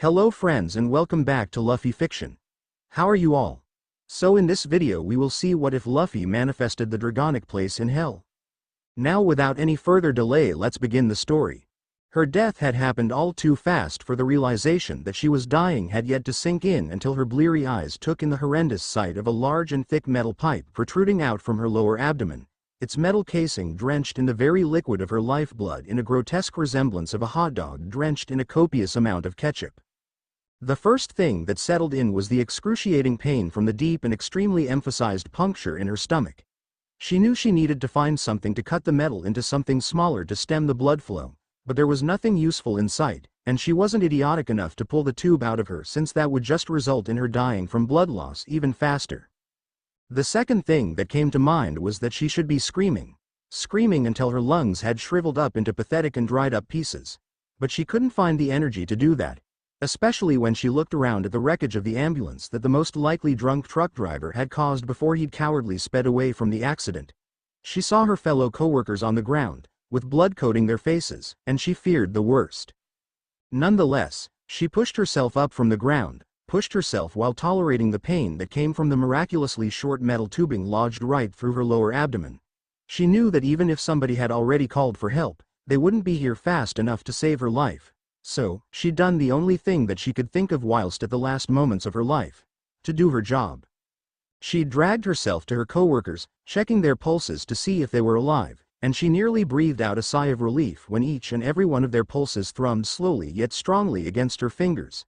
Hello friends and welcome back to Luffy Fiction. How are you all? So in this video we will see what if Luffy manifested the Dragonic place in hell. Now without any further delay let's begin the story. Her death had happened all too fast for the realization that she was dying had yet to sink in until her bleary eyes took in the horrendous sight of a large and thick metal pipe protruding out from her lower abdomen, its metal casing drenched in the very liquid of her lifeblood in a grotesque resemblance of a hot dog drenched in a copious amount of ketchup. The first thing that settled in was the excruciating pain from the deep and extremely emphasized puncture in her stomach. She knew she needed to find something to cut the metal into something smaller to stem the blood flow, but there was nothing useful in sight, and she wasn't idiotic enough to pull the tube out of her since that would just result in her dying from blood loss even faster. The second thing that came to mind was that she should be screaming until her lungs had shriveled up into pathetic and dried up pieces. But she couldn't find the energy to do that. Especially when she looked around at the wreckage of the ambulance that the most likely drunk truck driver had caused before he'd cowardly sped away from the accident. She saw her fellow co-workers on the ground, with blood coating their faces, and she feared the worst. Nonetheless, she pushed herself up from the ground, pushed herself while tolerating the pain that came from the miraculously short metal tubing lodged right through her lower abdomen. She knew that even if somebody had already called for help, they wouldn't be here fast enough to save her life. So, she'd done the only thing that she could think of whilst at the last moments of her life. To do her job. She'd dragged herself to her co-workers, checking their pulses to see if they were alive, and she nearly breathed out a sigh of relief when each and every one of their pulses thrummed slowly yet strongly against her fingers.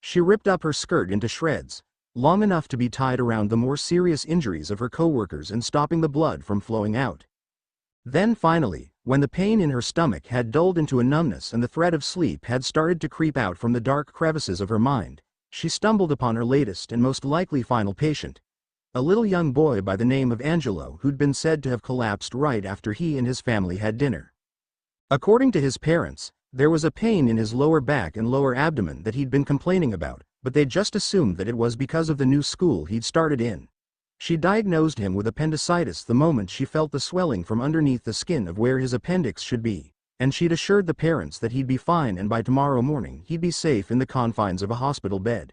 She ripped up her skirt into shreds, long enough to be tied around the more serious injuries of her co-workers and stopping the blood from flowing out. Then finally, when the pain in her stomach had dulled into a numbness and the threat of sleep had started to creep out from the dark crevices of her mind, she stumbled upon her latest and most likely final patient. A little young boy by the name of Angelo who'd been said to have collapsed right after he and his family had dinner. According to his parents, there was a pain in his lower back and lower abdomen that he'd been complaining about, but they'd just assumed that it was because of the new school he'd started in. She diagnosed him with appendicitis the moment she felt the swelling from underneath the skin of where his appendix should be, and she'd assured the parents that he'd be fine and by tomorrow morning he'd be safe in the confines of a hospital bed.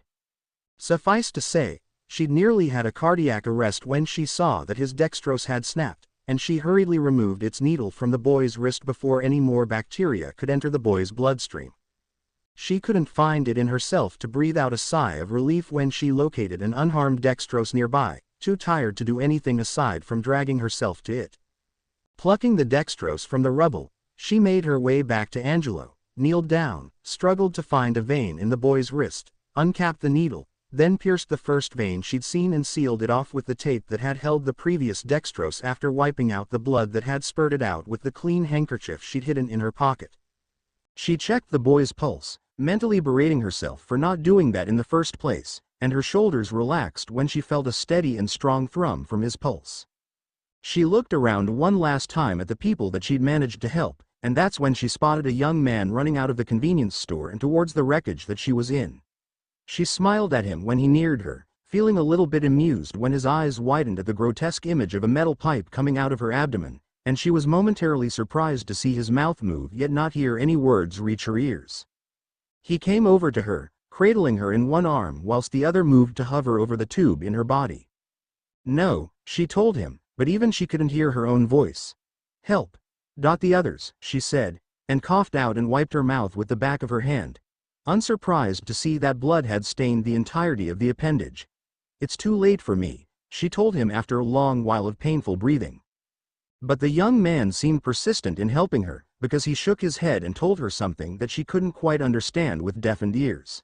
Suffice to say, she'd nearly had a cardiac arrest when she saw that his dextrose had snapped, and she hurriedly removed its needle from the boy's wrist before any more bacteria could enter the boy's bloodstream. She couldn't find it in herself to breathe out a sigh of relief when she located an unharmed dextrose nearby, too tired to do anything aside from dragging herself to it. Plucking the dextrose from the rubble, she made her way back to Angelo, kneeled down, struggled to find a vein in the boy's wrist, uncapped the needle, then pierced the first vein she'd seen and sealed it off with the tape that had held the previous dextrose after wiping out the blood that had spurted out with the clean handkerchief she'd hidden in her pocket. She checked the boy's pulse, mentally berating herself for not doing that in the first place, and her shoulders relaxed when she felt a steady and strong thrum from his pulse. She looked around one last time at the people that she'd managed to help, and that's when she spotted a young man running out of the convenience store and towards the wreckage that she was in. She smiled at him when he neared her, feeling a little bit amused when his eyes widened at the grotesque image of a metal pipe coming out of her abdomen, and she was momentarily surprised to see his mouth move yet not hear any words reach her ears. He came over to her, cradling her in one arm whilst the other moved to hover over the tube in her body. No, she told him, but even she couldn't hear her own voice. Help. The others, she said, and coughed out and wiped her mouth with the back of her hand, unsurprised to see that blood had stained the entirety of the appendage. It's too late for me, she told him after a long while of painful breathing. But the young man seemed persistent in helping her, because he shook his head and told her something that she couldn't quite understand with deafened ears.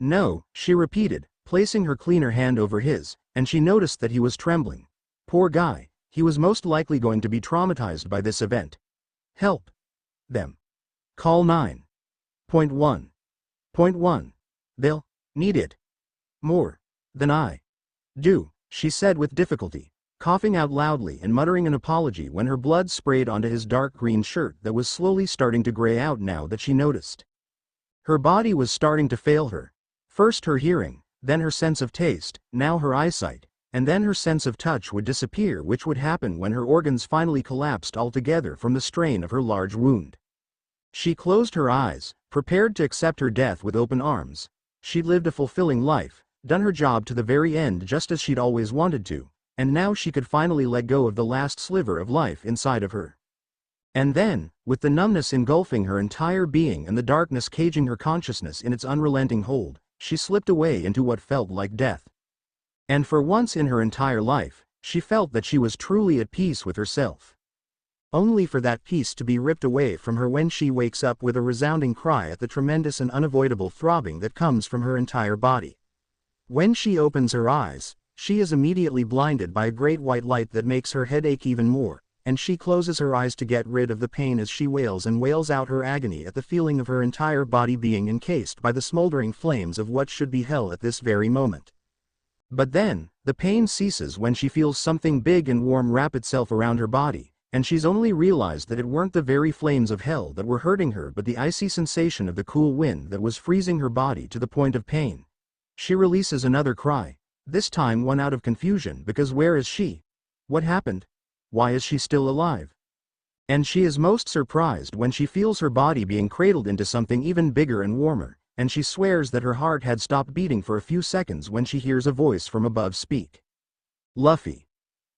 No, she repeated, placing her cleaner hand over his, and she noticed that he was trembling. Poor guy, he was most likely going to be traumatized by this event. Help them. Call 9.1.1. They'll need it more than I do, she said with difficulty, coughing out loudly and muttering an apology when her blood sprayed onto his dark green shirt that was slowly starting to gray out now that she noticed. Her body was starting to fail her. First her hearing, then her sense of taste, now her eyesight, and then her sense of touch would disappear, which would happen when her organs finally collapsed altogether from the strain of her large wound. She closed her eyes, prepared to accept her death with open arms. She'd lived a fulfilling life, done her job to the very end just as she'd always wanted to, and now she could finally let go of the last sliver of life inside of her. And then, with the numbness engulfing her entire being and the darkness caging her consciousness in its unrelenting hold, she slipped away into what felt like death. And for once in her entire life, she felt that she was truly at peace with herself. Only for that peace to be ripped away from her when she wakes up with a resounding cry at the tremendous and unavoidable throbbing that comes from her entire body. When she opens her eyes, she is immediately blinded by a great white light that makes her head ache even more, and she closes her eyes to get rid of the pain as she wails and wails out her agony at the feeling of her entire body being encased by the smoldering flames of what should be hell at this very moment. But then, the pain ceases when she feels something big and warm wrap itself around her body, and she's only realized that it weren't the very flames of hell that were hurting her but the icy sensation of the cool wind that was freezing her body to the point of pain. She releases another cry, this time one out of confusion because where is she? What happened? Why is she still alive? And she is most surprised when she feels her body being cradled into something even bigger and warmer, and she swears that her heart had stopped beating for a few seconds when she hears a voice from above speak. Luffy.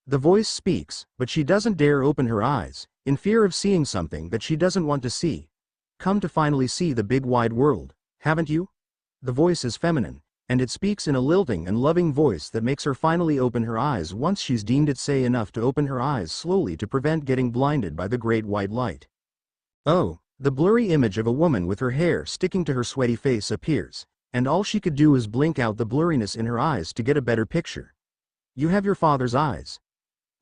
The voice speaks, but she doesn't dare open her eyes, in fear of seeing something that she doesn't want to see. Come to finally see the big wide world, haven't you? The voice is feminine, and it speaks in a lilting and loving voice that makes her finally open her eyes once she's deemed it safe enough to open her eyes slowly to prevent getting blinded by the great white light. Oh, the blurry image of a woman with her hair sticking to her sweaty face appears, and all she could do is blink out the blurriness in her eyes to get a better picture. You have your father's eyes.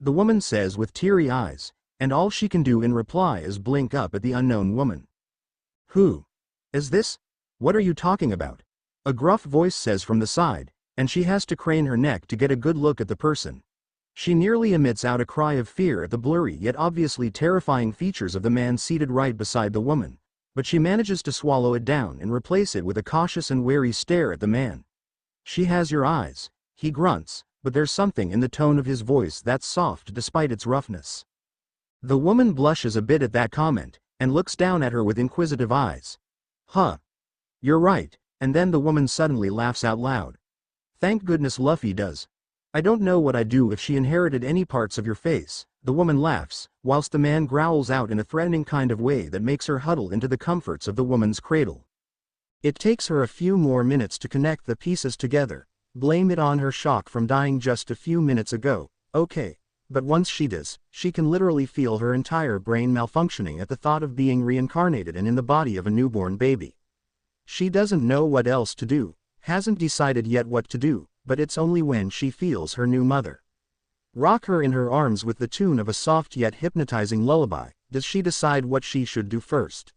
The woman says with teary eyes, and all she can do in reply is blink up at the unknown woman. Who is this? What are you talking about? A gruff voice says from the side, and she has to crane her neck to get a good look at the person. She nearly emits out a cry of fear at the blurry yet obviously terrifying features of the man seated right beside the woman, but she manages to swallow it down and replace it with a cautious and wary stare at the man. She has your eyes, he grunts, but there's something in the tone of his voice that's soft despite its roughness. The woman blushes a bit at that comment, and looks down at her with inquisitive eyes. Huh. You're right. And then the woman suddenly laughs out loud. Thank goodness Luffy does. I don't know what I'd do if she inherited any parts of your face, the woman laughs, whilst the man growls out in a threatening kind of way that makes her huddle into the comforts of the woman's cradle. It takes her a few more minutes to connect the pieces together. Blame it on her shock from dying just a few minutes ago, okay. But once she does, she can literally feel her entire brain malfunctioning at the thought of being reincarnated and in the body of a newborn baby. She doesn't know what else to do, hasn't decided yet what to do, but it's only when she feels her new mother rock her in her arms with the tune of a soft yet hypnotizing lullaby, does she decide what she should do first.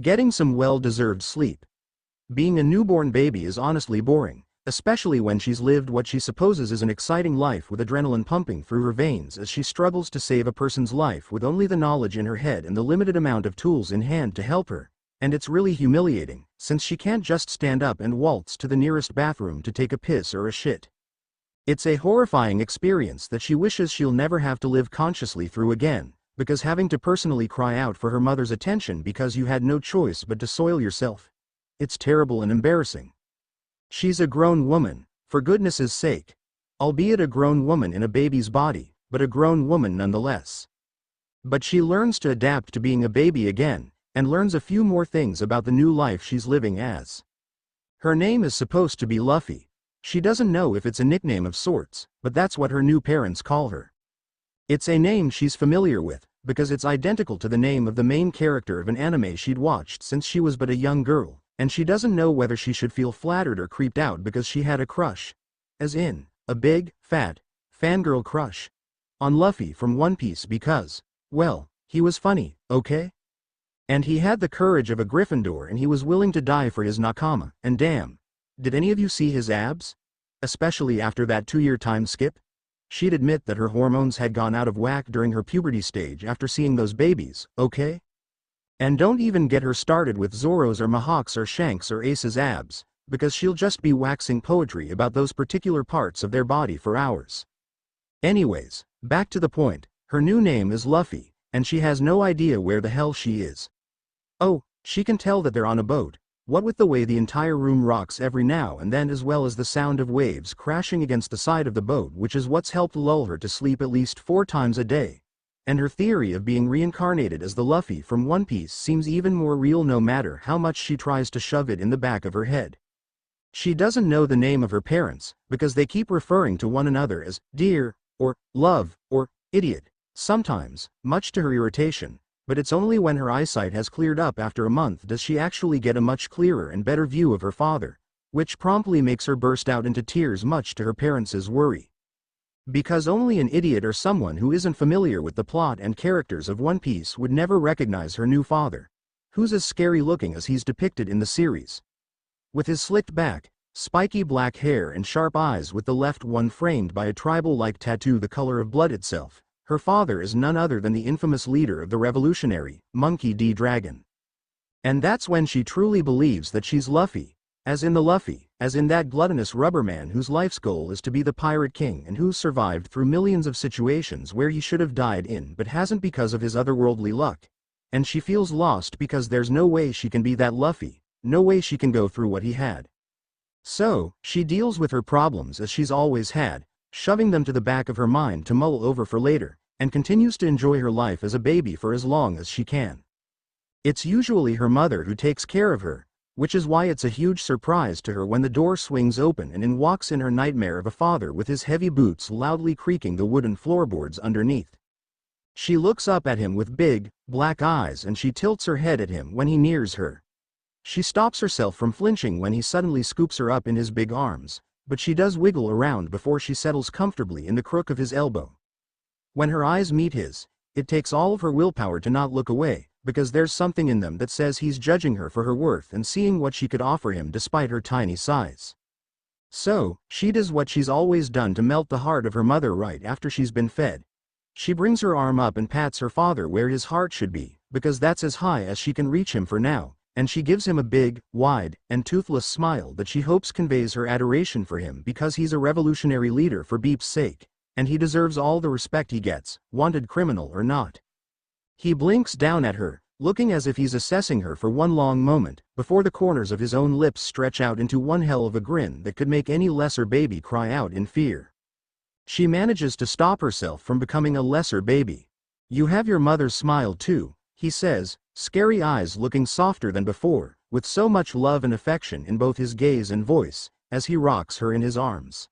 Getting some well-deserved sleep. Being a newborn baby is honestly boring, especially when she's lived what she supposes is an exciting life with adrenaline pumping through her veins as she struggles to save a person's life with only the knowledge in her head and the limited amount of tools in hand to help her. And it's really humiliating, since she can't just stand up and waltz to the nearest bathroom to take a piss or a shit. It's a horrifying experience that she wishes she'll never have to live consciously through again, because having to personally cry out for her mother's attention because you had no choice but to soil yourself. It's terrible and embarrassing. She's a grown woman, for goodness' sake. Albeit a grown woman in a baby's body, but a grown woman nonetheless. But she learns to adapt to being a baby again, and learns a few more things about the new life she's living as. Her name is supposed to be Luffy. She doesn't know if it's a nickname of sorts, but that's what her new parents call her. It's a name she's familiar with, because it's identical to the name of the main character of an anime she'd watched since she was but a young girl, and she doesn't know whether she should feel flattered or creeped out because she had a crush. As in, a big, fat, fangirl crush. On Luffy from One Piece because, well, he was funny, okay? And he had the courage of a Gryffindor and he was willing to die for his nakama, and damn. Did any of you see his abs? Especially after that 2-year time skip? She'd admit that her hormones had gone out of whack during her puberty stage after seeing those babies, okay? And don't even get her started with Zoro's or Mihawk's or Shanks or Ace's abs, because she'll just be waxing poetry about those particular parts of their body for hours. Anyways, back to the point, her new name is Luffy, and she has no idea where the hell she is. Oh, She can tell that they're on a boat, what with the way the entire room rocks every now and then, as well as the sound of waves crashing against the side of the boat, which is what's helped lull her to sleep at least 4 times a day. And her theory of being reincarnated as the Luffy from One Piece seems even more real no matter how much she tries to shove it in the back of her head. She doesn't know the name of her parents, because they keep referring to one another as dear, or love, or idiot, sometimes, much to her irritation, but it's only when her eyesight has cleared up after a month does she actually get a much clearer and better view of her father, which promptly makes her burst out into tears, much to her parents' worry. Because only an idiot or someone who isn't familiar with the plot and characters of One Piece would never recognize her new father, who's as scary looking as he's depicted in the series. With his slicked back, spiky black hair and sharp eyes, with the left one framed by a tribal-like tattoo the color of blood itself, her father is none other than the infamous leader of the revolutionary, Monkey D. Dragon. And that's when she truly believes that she's Luffy, as in the Luffy, as in that gluttonous rubber man whose life's goal is to be the pirate king and who's survived through millions of situations where he should have died in but hasn't because of his otherworldly luck. And she feels lost because there's no way she can be that Luffy. No way she can go through what he had. So, she deals with her problems as she's always had, shoving them to the back of her mind to mull over for later, and continues to enjoy her life as a baby for as long as she can. It's usually her mother who takes care of her, which is why it's a huge surprise to her when the door swings open and in walks in her nightmare of a father with his heavy boots loudly creaking the wooden floorboards underneath. She looks up at him with big, black eyes, and she tilts her head at him when he nears her. She stops herself from flinching when he suddenly scoops her up in his big arms, but she does wiggle around before she settles comfortably in the crook of his elbow. When her eyes meet his, it takes all of her willpower to not look away, because there's something in them that says he's judging her for her worth and seeing what she could offer him despite her tiny size. So, she does what she's always done to melt the heart of her mother right after she's been fed. She brings her arm up and pats her father where his heart should be, because that's as high as she can reach him for now. And she gives him a big, wide, and toothless smile that she hopes conveys her adoration for him because he's a revolutionary leader for Beep's sake, and he deserves all the respect he gets, wanted criminal or not. He blinks down at her, looking as if he's assessing her for one long moment, before the corners of his own lips stretch out into one hell of a grin that could make any lesser baby cry out in fear. She manages to stop herself from becoming a lesser baby. "You have your mother's smile too," he says, scary eyes looking softer than before, with so much love and affection in both his gaze and voice, as he rocks her in his arms.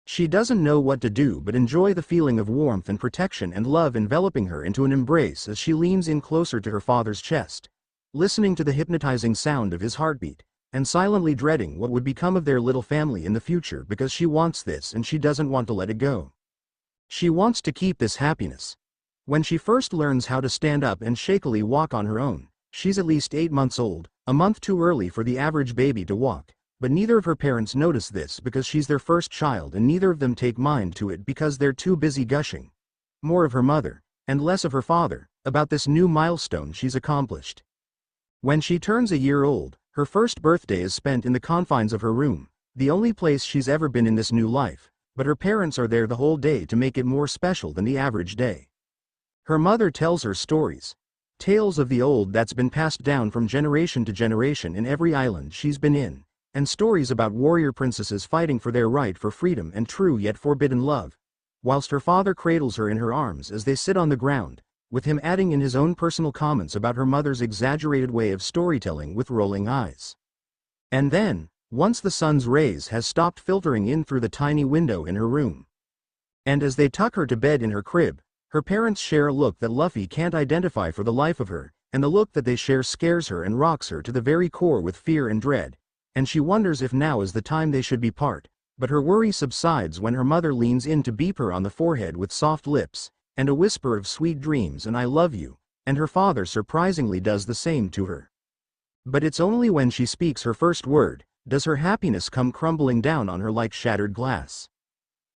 She doesn't know what to do but enjoy the feeling of warmth and protection and love enveloping her into an embrace as she leans in closer to her father's chest, listening to the hypnotizing sound of his heartbeat, and silently dreading what would become of their little family in the future because she wants this and she doesn't want to let it go. She wants to keep this happiness. When she first learns how to stand up and shakily walk on her own, she's at least 8 months old, a month too early for the average baby to walk, but neither of her parents notice this because she's their first child and neither of them take mind to it because they're too busy gushing, more of her mother, and less of her father, about this new milestone she's accomplished. When she turns a year old, her first birthday is spent in the confines of her room, the only place she's ever been in this new life, but her parents are there the whole day to make it more special than the average day. Her mother tells her stories. Tales of the old that's been passed down from generation to generation in every island she's been in, and stories about warrior princesses fighting for their right for freedom and true yet forbidden love, whilst her father cradles her in her arms as they sit on the ground, with him adding in his own personal comments about her mother's exaggerated way of storytelling with rolling eyes. And then, once the sun's rays has stopped filtering in through the tiny window in her room, and as they tuck her to bed in her crib, her parents share a look that Luffy can't identify for the life of her, and the look that they share scares her and rocks her to the very core with fear and dread, and she wonders if now is the time they should be part, but her worry subsides when her mother leans in to beep her on the forehead with soft lips, and a whisper of sweet dreams and "I love you," and her father surprisingly does the same to her. But it's only when she speaks her first word, does her happiness come crumbling down on her like shattered glass.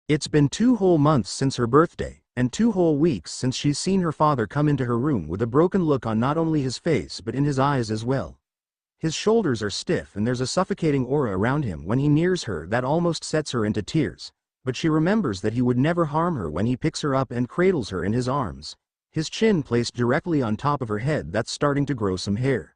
It's been 2 whole months since her birthday, and 2 whole weeks since she's seen her father come into her room with a broken look on not only his face but in his eyes as well. His shoulders are stiff and there's a suffocating aura around him when he nears her that almost sets her into tears, but she remembers that he would never harm her when he picks her up and cradles her in his arms, his chin placed directly on top of her head that's starting to grow some hair.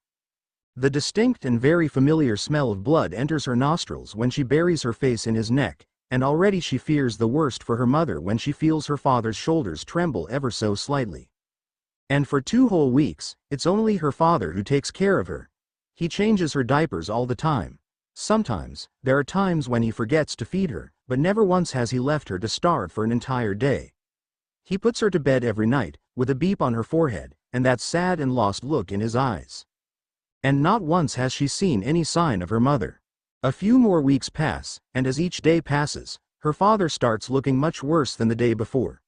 The distinct and very familiar smell of blood enters her nostrils when she buries her face in his neck, and already she fears the worst for her mother when she feels her father's shoulders tremble ever so slightly. And for 2 whole weeks, it's only her father who takes care of her. He changes her diapers all the time. Sometimes, there are times when he forgets to feed her, but never once has he left her to starve for an entire day. He puts her to bed every night, with a beep on her forehead, and that sad and lost look in his eyes. And not once has she seen any sign of her mother. A few more weeks pass, and as each day passes, her father starts looking much worse than the day before.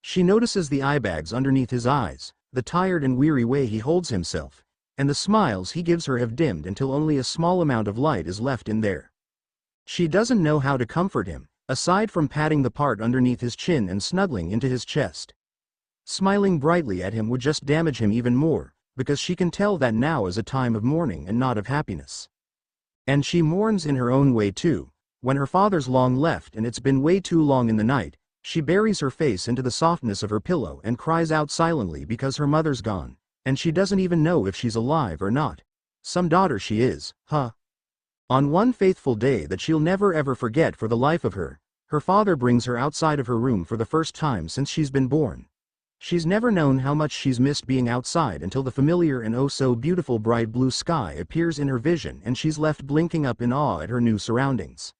She notices the eye bags underneath his eyes, the tired and weary way he holds himself, and the smiles he gives her have dimmed until only a small amount of light is left in there. She doesn't know how to comfort him, aside from patting the part underneath his chin and snuggling into his chest. Smiling brightly at him would just damage him even more, because she can tell that now is a time of mourning and not of happiness. And she mourns in her own way too. When her father's long left and it's been way too long in the night, she buries her face into the softness of her pillow and cries out silently because her mother's gone, and she doesn't even know if she's alive or not. Some daughter she is, huh? On one faithful day that she'll never ever forget for the life of her, her father brings her outside of her room for the first time since she's been born. She's never known how much she's missed being outside until the familiar and oh so beautiful bright blue sky appears in her vision and she's left blinking up in awe at her new surroundings.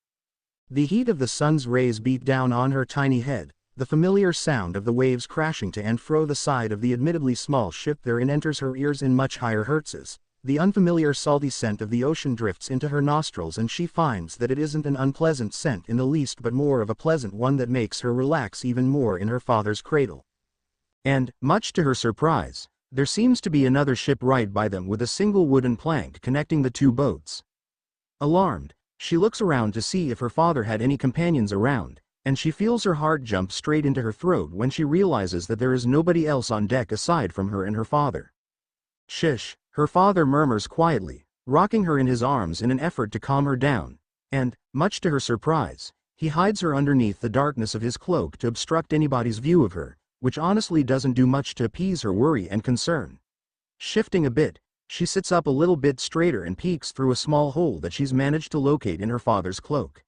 The heat of the sun's rays beat down on her tiny head, the familiar sound of the waves crashing to and fro the side of the admittedly small ship therein enters her ears in much higher hertzes, the unfamiliar salty scent of the ocean drifts into her nostrils and she finds that it isn't an unpleasant scent in the least but more of a pleasant one that makes her relax even more in her father's cradle. And, much to her surprise, there seems to be another ship right by them with a single wooden plank connecting the 2 boats. Alarmed, she looks around to see if her father had any companions around, and she feels her heart jump straight into her throat when she realizes that there is nobody else on deck aside from her and her father. Shish, her father murmurs quietly, rocking her in his arms in an effort to calm her down, and, much to her surprise, he hides her underneath the darkness of his cloak to obstruct anybody's view of her, which honestly doesn't do much to appease her worry and concern. Shifting a bit, she sits up a little bit straighter and peeks through a small hole that she's managed to locate in her father's cloak.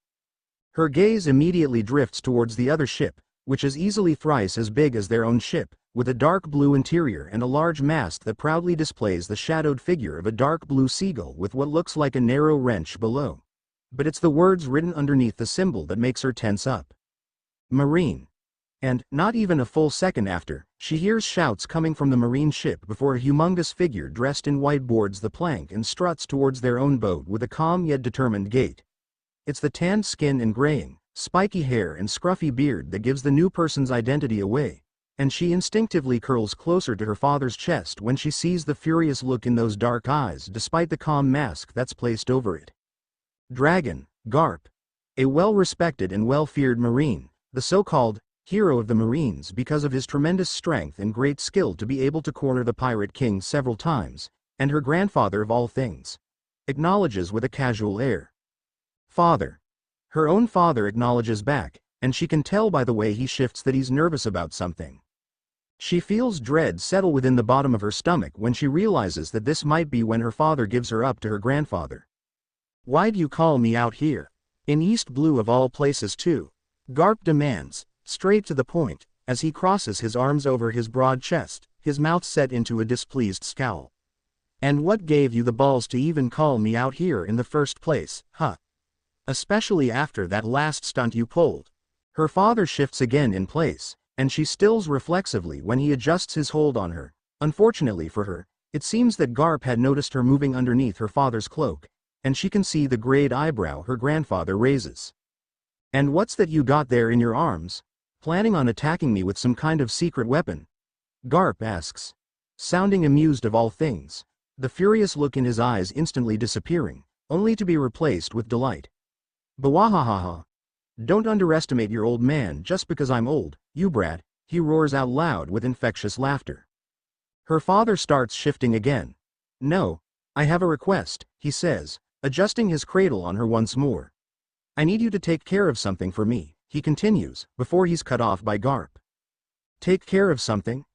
Her gaze immediately drifts towards the other ship, which is easily thrice as big as their own ship, with a dark blue interior and a large mast that proudly displays the shadowed figure of a dark blue seagull with what looks like a narrow wrench below. But it's the words written underneath the symbol that makes her tense up. Marine. And, not even a full second after, she hears shouts coming from the marine ship before a humongous figure dressed in white boards the plank and struts towards their own boat with a calm yet determined gait. It's the tanned skin and graying, spiky hair and scruffy beard that gives the new person's identity away, and she instinctively curls closer to her father's chest when she sees the furious look in those dark eyes despite the calm mask that's placed over it. Dragon, Garp. A well-respected and well-feared marine, the so-called hero of the Marines because of his tremendous strength and great skill to be able to corner the Pirate King several times, and her grandfather of all things. Acknowledges with a casual air. Father. Her own father acknowledges back, and she can tell by the way he shifts that he's nervous about something. She feels dread settle within the bottom of her stomach when she realizes that this might be when her father gives her up to her grandfather. Why'd you call me out here? In East Blue of all places too? Garp demands, straight to the point, as he crosses his arms over his broad chest, his mouth set into a displeased scowl. And what gave you the balls to even call me out here in the first place, huh? Especially after that last stunt you pulled. Her father shifts again in place, and she stills reflexively when he adjusts his hold on her. Unfortunately for her, it seems that Garp had noticed her moving underneath her father's cloak, and she can see the grayed eyebrow her grandfather raises. And what's that you got there in your arms? Planning on attacking me with some kind of secret weapon? Garp asks, sounding amused of all things, the furious look in his eyes instantly disappearing, only to be replaced with delight. Bawahahaha. Don't underestimate your old man just because I'm old, you brat, he roars out loud with infectious laughter. Her father starts shifting again. No, I have a request, he says, adjusting his cradle on her once more. I need you to take care of something for me, he continues, before he's cut off by Garp. Take care of something?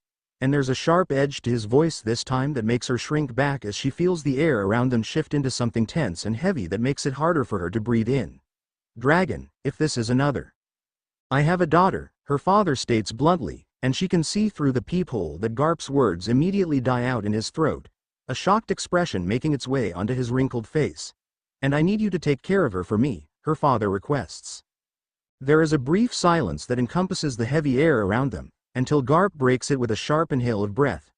and there's a sharp edge to his voice this time that makes her shrink back as she feels the air around them shift into something tense and heavy that makes it harder for her to breathe in. "Dragon, if this is another. I have a daughter," her father states bluntly, and she can see through the peephole that Garp's words immediately die out in his throat, a shocked expression making its way onto his wrinkled face. "And I need you to take care of her for me," her father requests. There is a brief silence that encompasses the heavy air around them, until Garp breaks it with a sharp inhale of breath.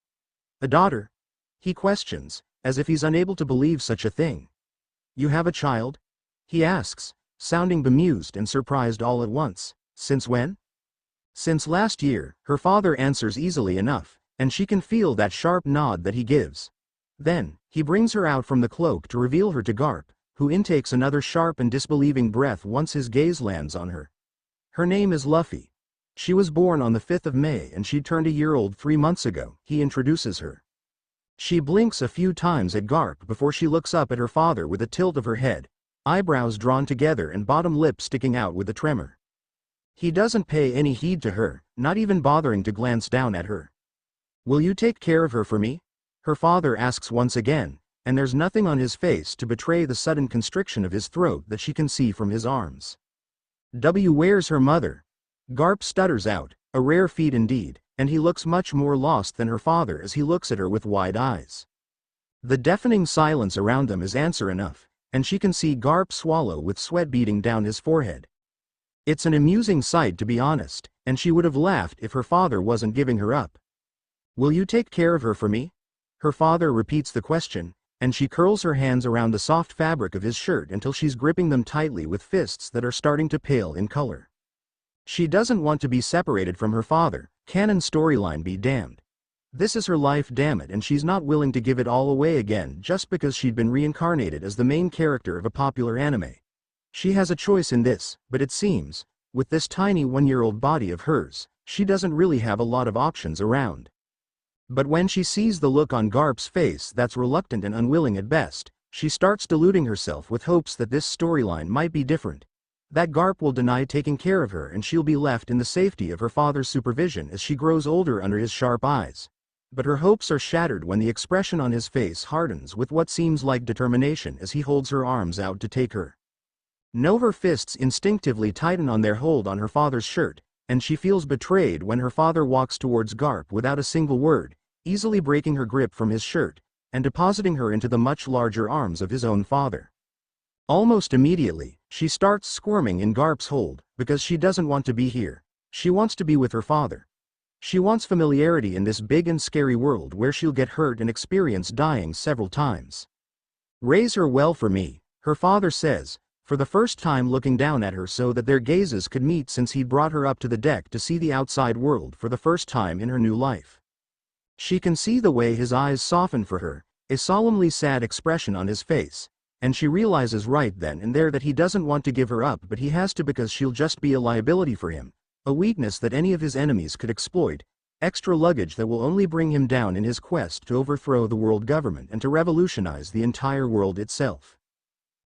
"A daughter?" he questions, as if he's unable to believe such a thing. "You have a child?" he asks, sounding bemused and surprised all at once. "Since when?" "Since last year," her father answers easily enough, and she can feel that sharp nod that he gives. Then, he brings her out from the cloak to reveal her to Garp, who intakes another sharp and disbelieving breath once his gaze lands on her. "Her name is Luffy. She was born on the 5th of May and she turned a year old 3 months ago," he introduces her. She blinks a few times at Garp before she looks up at her father with a tilt of her head, eyebrows drawn together and bottom lip sticking out with a tremor. He doesn't pay any heed to her, not even bothering to glance down at her. "Will you take care of her for me?" her father asks once again, and there's nothing on his face to betray the sudden constriction of his throat that she can see from his arms. "Where's her mother?" Garp stutters out, a rare feat indeed, and he looks much more lost than her father as he looks at her with wide eyes. The deafening silence around them is answer enough, and she can see Garp swallow with sweat beading down his forehead. It's an amusing sight to be honest, and she would have laughed if her father wasn't giving her up. "Will you take care of her for me?" Her father repeats the question, and she curls her hands around the soft fabric of his shirt until she's gripping them tightly with fists that are starting to pale in color. She doesn't want to be separated from her father, canon storyline be damned. This is her life, damn it, and she's not willing to give it all away again just because she'd been reincarnated as the main character of a popular anime. She has a choice in this, but it seems, with this tiny 1-year-old body of hers, she doesn't really have a lot of options around. But when she sees the look on Garp's face that's reluctant and unwilling at best, she starts deluding herself with hopes that this storyline might be different. That Garp will deny taking care of her and she'll be left in the safety of her father's supervision as she grows older under his sharp eyes. But her hopes are shattered when the expression on his face hardens with what seems like determination as he holds her arms out to take her. No, her fists instinctively tighten on their hold on her father's shirt, and she feels betrayed when her father walks towards Garp without a single word, easily breaking her grip from his shirt, and depositing her into the much larger arms of his own father. Almost immediately, she starts squirming in Garp's hold, because she doesn't want to be here. She wants to be with her father. She wants familiarity in this big and scary world where she'll get hurt and experience dying several times. "Raise her well for me," her father says, for the first time looking down at her so that their gazes could meet since he'd brought her up to the deck to see the outside world for the first time in her new life. She can see the way his eyes soften for her, a solemnly sad expression on his face, and she realizes right then and there that he doesn't want to give her up, but he has to because she'll just be a liability for him, a weakness that any of his enemies could exploit, extra luggage that will only bring him down in his quest to overthrow the world government and to revolutionize the entire world itself.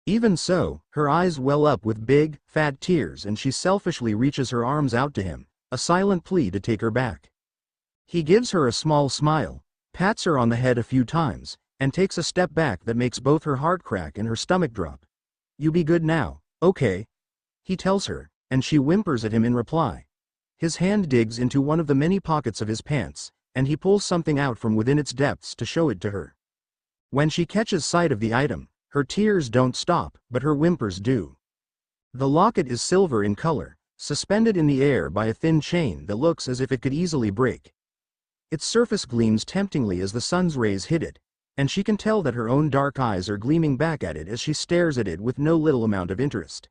Even so, her eyes well up with big, fat tears and she selfishly reaches her arms out to him, a silent plea to take her back. He gives her a small smile, pats her on the head a few times, and takes a step back that makes both her heart crack and her stomach drop. "You be good now, okay?" he tells her, and she whimpers at him in reply. His hand digs into one of the many pockets of his pants, and he pulls something out from within its depths to show it to her. When she catches sight of the item, her tears don't stop, but her whimpers do. The locket is silver in color, suspended in the air by a thin chain that looks as if it could easily break. Its surface gleams temptingly as the sun's rays hit it, and she can tell that her own dark eyes are gleaming back at it as she stares at it with no little amount of interest.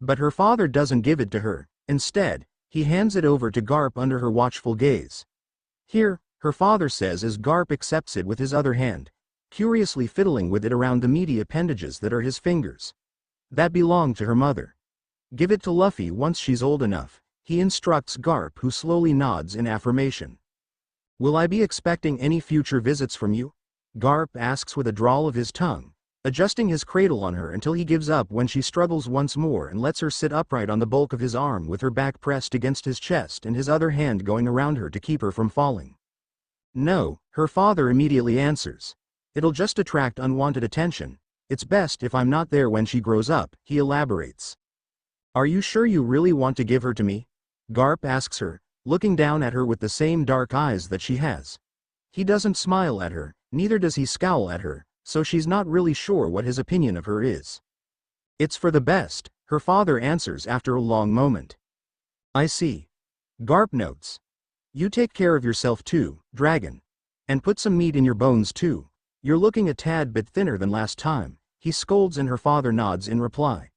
But her father doesn't give it to her. Instead, he hands it over to Garp under her watchful gaze. "Here," her father says as Garp accepts it with his other hand, curiously fiddling with it around the meaty appendages that are his fingers. "That belonged to her mother. Give it to Luffy once she's old enough," he instructs Garp, who slowly nods in affirmation. "Will I be expecting any future visits from you?" Garp asks with a drawl of his tongue, adjusting his cradle on her until he gives up when she struggles once more and lets her sit upright on the bulk of his arm with her back pressed against his chest and his other hand going around her to keep her from falling. No, her father immediately answers. It'll just attract unwanted attention. It's best if I'm not there when she grows up, he elaborates. Are you sure you really want to give her to me? Garp asks her, looking down at her with the same dark eyes that she has. He doesn't smile at her, neither does he scowl at her, so she's not really sure what his opinion of her is. It's for the best, her father answers after a long moment. I see. Garp notes. You take care of yourself too, Dragon. And put some meat in your bones too. You're looking a tad bit thinner than last time, he scolds, and her father nods in reply.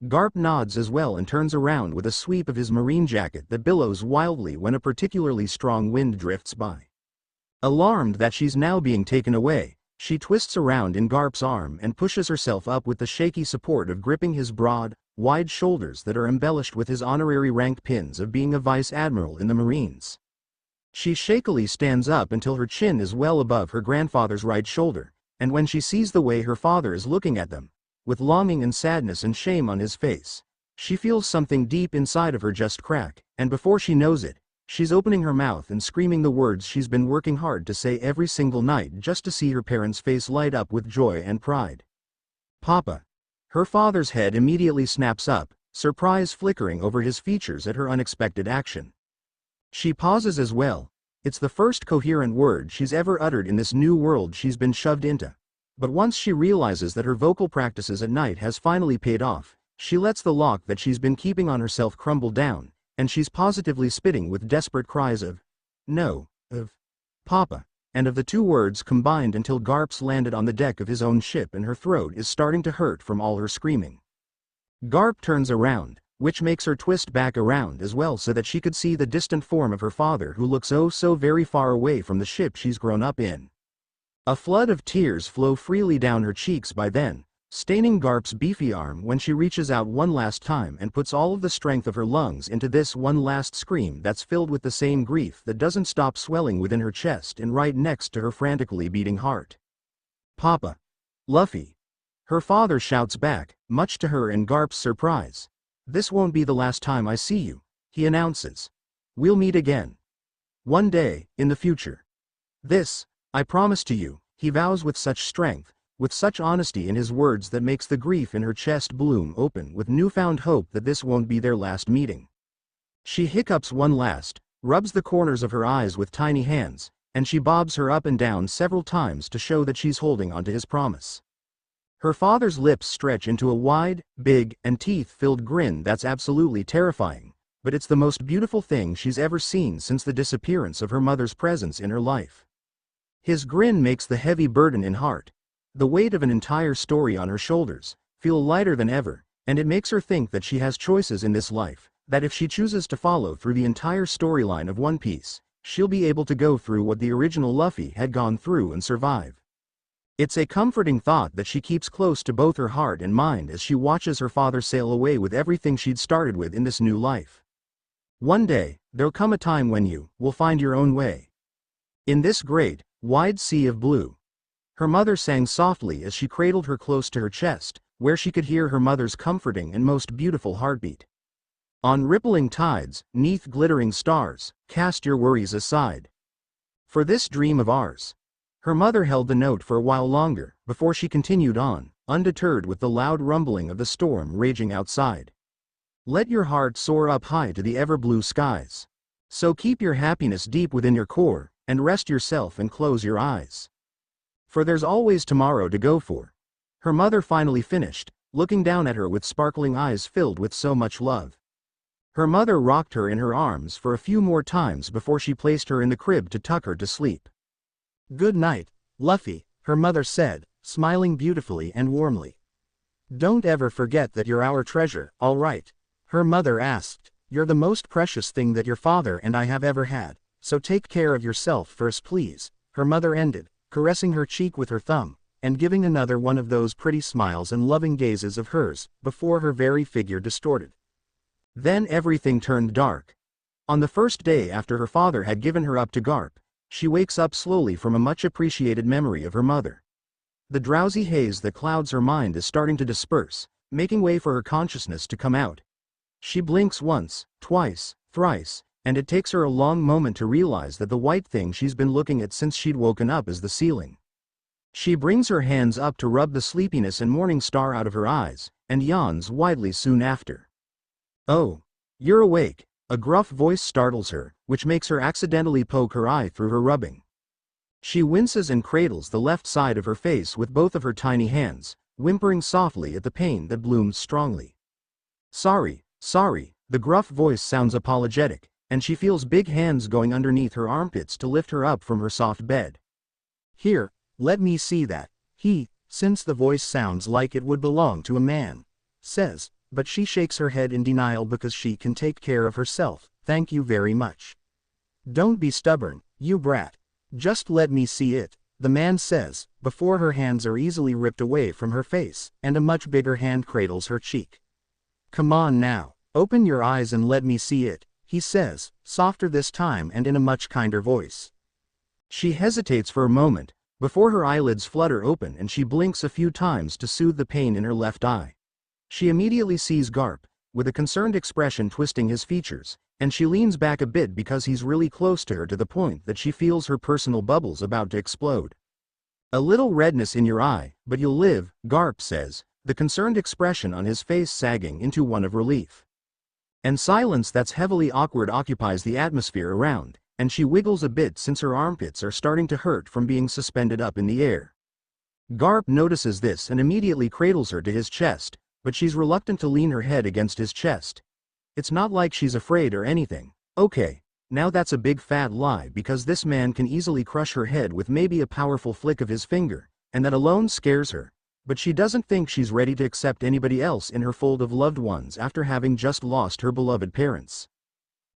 Garp nods as well and turns around with a sweep of his marine jacket that billows wildly when a particularly strong wind drifts by. Alarmed that she's now being taken away, she twists around in Garp's arm and pushes herself up with the shaky support of gripping his broad, wide shoulders that are embellished with his honorary rank pins of being a vice admiral in the Marines. She shakily stands up until her chin is well above her grandfather's right shoulder, and when she sees the way her father is looking at them, with longing and sadness and shame on his face, she feels something deep inside of her just crack, and before she knows it, she's opening her mouth and screaming the words she's been working hard to say every single night just to see her parents' face light up with joy and pride. Papa. Her father's head immediately snaps up, surprise flickering over his features at her unexpected action. She pauses as well. It's the first coherent word she's ever uttered in this new world she's been shoved into. But once she realizes that her vocal practices at night has finally paid off, she lets the lock that she's been keeping on herself crumble down, and she's positively spitting with desperate cries of, no, of, Papa, and of the two words combined until Garp's landed on the deck of his own ship and her throat is starting to hurt from all her screaming. Garp turns around, which makes her twist back around as well so that she could see the distant form of her father who looks oh so very far away from the ship she's grown up in. A flood of tears flow freely down her cheeks by then, staining Garp's beefy arm when she reaches out one last time and puts all of the strength of her lungs into this one last scream that's filled with the same grief that doesn't stop swelling within her chest and right next to her frantically beating heart. Papa. Luffy. Her father shouts back, much to her and Garp's surprise. This won't be the last time I see you, he announces. We'll meet again. One day, in the future. This, I promise to you, he vows with such strength, with such honesty in his words that makes the grief in her chest bloom open with newfound hope that this won't be their last meeting. She hiccups one last, rubs the corners of her eyes with tiny hands, and she bobs her up and down several times to show that she's holding onto his promise. Her father's lips stretch into a wide, big, and teeth-filled grin that's absolutely terrifying, but it's the most beautiful thing she's ever seen since the disappearance of her mother's presence in her life. His grin makes the heavy burden in heart, the weight of an entire story on her shoulders, feel lighter than ever, and it makes her think that she has choices in this life, that if she chooses to follow through the entire storyline of One Piece, she'll be able to go through what the original Luffy had gone through and survive. It's a comforting thought that she keeps close to both her heart and mind as she watches her father sail away with everything she'd started with in this new life. One day, there'll come a time when you will find your own way. In this great, wide sea of blue. Her mother sang softly as she cradled her close to her chest, where she could hear her mother's comforting and most beautiful heartbeat. On rippling tides, 'neath glittering stars, cast your worries aside. For this dream of ours. Her mother held the note for a while longer, before she continued on, undeterred with the loud rumbling of the storm raging outside. Let your heart soar up high to the ever-blue skies. So keep your happiness deep within your core, and rest yourself and close your eyes. For there's always tomorrow to go for. Her mother finally finished, looking down at her with sparkling eyes filled with so much love. Her mother rocked her in her arms for a few more times before she placed her in the crib to tuck her to sleep. Good night, Luffy, her mother said, smiling beautifully and warmly. Don't ever forget that you're our treasure, all right? Her mother asked. You're the most precious thing that your father and I have ever had, so take care of yourself first please, her mother ended, caressing her cheek with her thumb, and giving another one of those pretty smiles and loving gazes of hers, before her very figure distorted. Then everything turned dark. On the first day after her father had given her up to Garp, she wakes up slowly from a much-appreciated memory of her mother. The drowsy haze that clouds her mind is starting to disperse, making way for her consciousness to come out. She blinks once, twice, thrice, and it takes her a long moment to realize that the white thing she's been looking at since she'd woken up is the ceiling. She brings her hands up to rub the sleepiness and morning star out of her eyes, and yawns widely soon after. "Oh, you're awake," a gruff voice startles her, which makes her accidentally poke her eye through her rubbing. She winces and cradles the left side of her face with both of her tiny hands, whimpering softly at the pain that blooms strongly. Sorry, the gruff voice sounds apologetic, and she feels big hands going underneath her armpits to lift her up from her soft bed. "Here, let me see that," he, since the voice sounds like it would belong to a man, says, but she shakes her head in denial because she can take care of herself. "Thank you very much." "Don't be stubborn, you brat. Just let me see it," the man says, before her hands are easily ripped away from her face, and a much bigger hand cradles her cheek. "Come on now, open your eyes and let me see it," he says, softer this time and in a much kinder voice. She hesitates for a moment, before her eyelids flutter open and she blinks a few times to soothe the pain in her left eye. She immediately sees Garp, with a concerned expression twisting his features, and she leans back a bit because he's really close to her to the point that she feels her personal bubbles about to explode. "A little redness in your eye, but you'll live," Garp says, the concerned expression on his face sagging into one of relief. And silence that's heavily awkward occupies the atmosphere around, and she wiggles a bit since her armpits are starting to hurt from being suspended up in the air. Garp notices this and immediately cradles her to his chest, but she's reluctant to lean her head against his chest. It's not like she's afraid or anything. Okay, now that's a big fat lie because this man can easily crush her head with maybe a powerful flick of his finger, and that alone scares her. But she doesn't think she's ready to accept anybody else in her fold of loved ones after having just lost her beloved parents.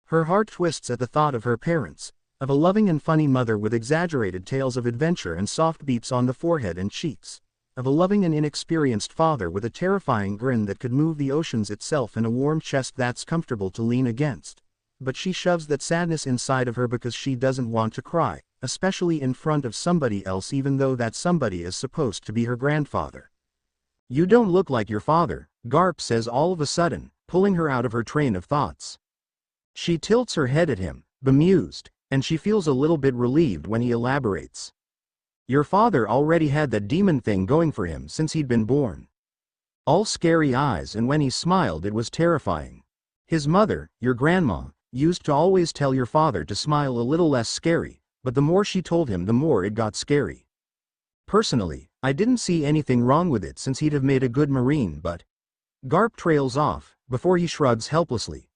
Her heart twists at the thought of her parents, of a loving and funny mother with exaggerated tales of adventure and soft beats on the forehead and cheeks, of a loving and inexperienced father with a terrifying grin that could move the oceans itself and a warm chest that's comfortable to lean against. But she shoves that sadness inside of her because she doesn't want to cry, especially in front of somebody else even though that somebody is supposed to be her grandfather. "You don't look like your father," Garp says all of a sudden, pulling her out of her train of thoughts. She tilts her head at him, bemused, and she feels a little bit relieved when he elaborates. "Your father already had that demon thing going for him since he'd been born. All scary eyes, and when he smiled it was terrifying. His mother, your grandma, used to always tell your father to smile a little less scary, but the more she told him the more it got scary. Personally, I didn't see anything wrong with it since he'd have made a good Marine, but..." Garp trails off, before he shrugs helplessly.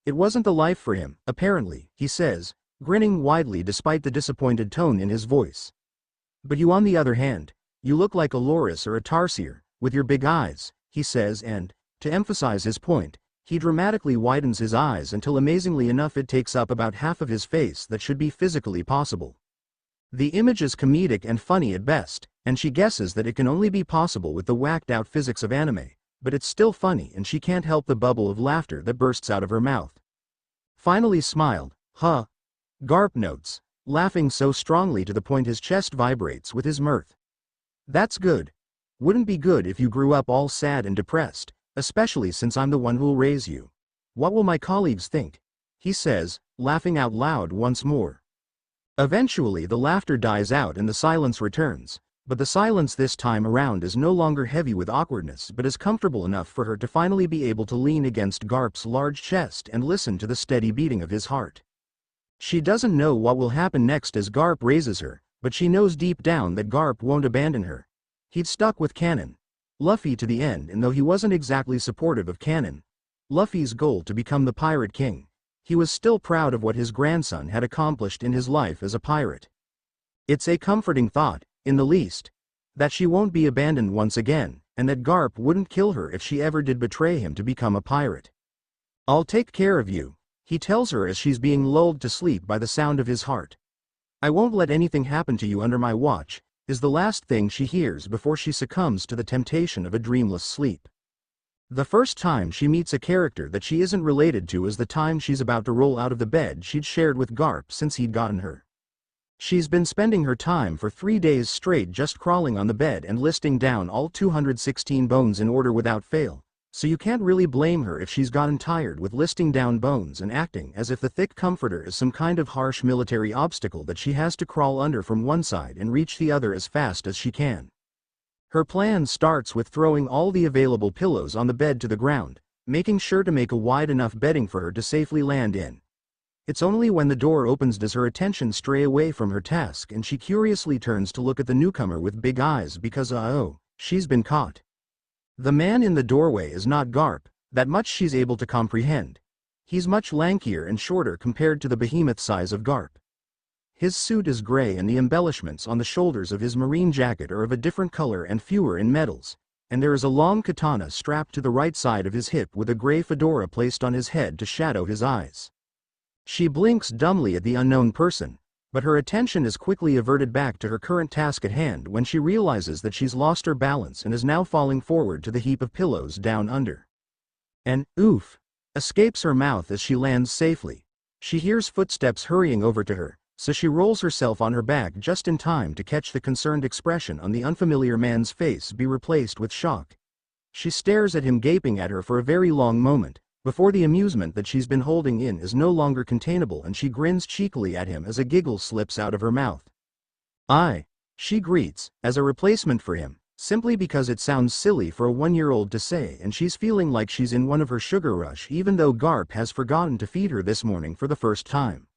"It wasn't the life for him, apparently," he says, grinning widely despite the disappointed tone in his voice. "But you on the other hand, you look like a loris or a tarsier, with your big eyes," he says and, to emphasize his point, he dramatically widens his eyes until amazingly enough it takes up about half of his face that should be physically possible. The image is comedic and funny at best, and she guesses that it can only be possible with the whacked-out physics of anime, but it's still funny and she can't help the bubble of laughter that bursts out of her mouth. "Finally smiled, huh?" Garp notes, laughing so strongly to the point his chest vibrates with his mirth. "That's good. Wouldn't be good if you grew up all sad and depressed, especially since I'm the one who'll raise you. What will my colleagues think?" he says, laughing out loud once more. Eventually the laughter dies out and the silence returns, but the silence this time around is no longer heavy with awkwardness but is comfortable enough for her to finally be able to lean against Garp's large chest and listen to the steady beating of his heart. She doesn't know what will happen next as Garp raises her, but she knows deep down that Garp won't abandon her. He'd stuck with Canon, Luffy to the end, and though he wasn't exactly supportive of Canon, Luffy's goal to become the Pirate King, he was still proud of what his grandson had accomplished in his life as a pirate. It's a comforting thought, in the least, that she won't be abandoned once again, and that Garp wouldn't kill her if she ever did betray him to become a pirate. "I'll take care of you," he tells her as she's being lulled to sleep by the sound of his heart. "I won't let anything happen to you under my watch," is the last thing she hears before she succumbs to the temptation of a dreamless sleep. The first time she meets a character that she isn't related to is the time she's about to roll out of the bed she'd shared with Garp since he'd gotten her. She's been spending her time for 3 days straight just crawling on the bed and listing down all 216 bones in order without fail, So you can't really blame her if she's gotten tired with listing down bones and acting as if the thick comforter is some kind of harsh military obstacle that she has to crawl under from one side and reach the other as fast as she can. Her plan starts with throwing all the available pillows on the bed to the ground, making sure to make a wide enough bedding for her to safely land in. It's only when the door opens does her attention stray away from her task and she curiously turns to look at the newcomer with big eyes because oh, she's been caught. The man in the doorway is not Garp, that much she's able to comprehend. He's much lankier and shorter compared to the behemoth size of Garp. His suit is gray and the embellishments on the shoulders of his marine jacket are of a different color and fewer in metals, and there is a long katana strapped to the right side of his hip with a gray fedora placed on his head to shadow his eyes. She blinks dumbly at the unknown person, but her attention is quickly averted back to her current task at hand when she realizes that she's lost her balance and is now falling forward to the heap of pillows down under. An oof escapes her mouth as she lands safely. She hears footsteps hurrying over to her, so she rolls herself on her back just in time to catch the concerned expression on the unfamiliar man's face be replaced with shock. She stares at him gaping at her for a very long moment, before the amusement that she's been holding in is no longer containable and she grins cheekily at him as a giggle slips out of her mouth. She greets, as a replacement for him, simply because it sounds silly for a 1-year-old to say and she's feeling like she's in one of her sugar rush even though Garp has forgotten to feed her this morning for the first time.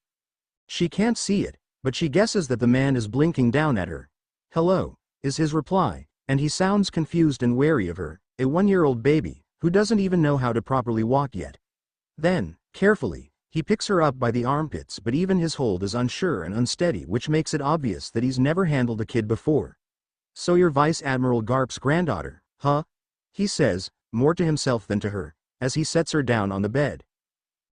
She can't see it, but she guesses that the man is blinking down at her. Hello, is his reply, and he sounds confused and wary of her, a 1-year-old baby, who doesn't even know how to properly walk yet. Then, carefully, he picks her up by the armpits but even his hold is unsure and unsteady which makes it obvious that he's never handled a kid before. So you're Vice Admiral Garp's granddaughter, huh? He says, more to himself than to her, as he sets her down on the bed.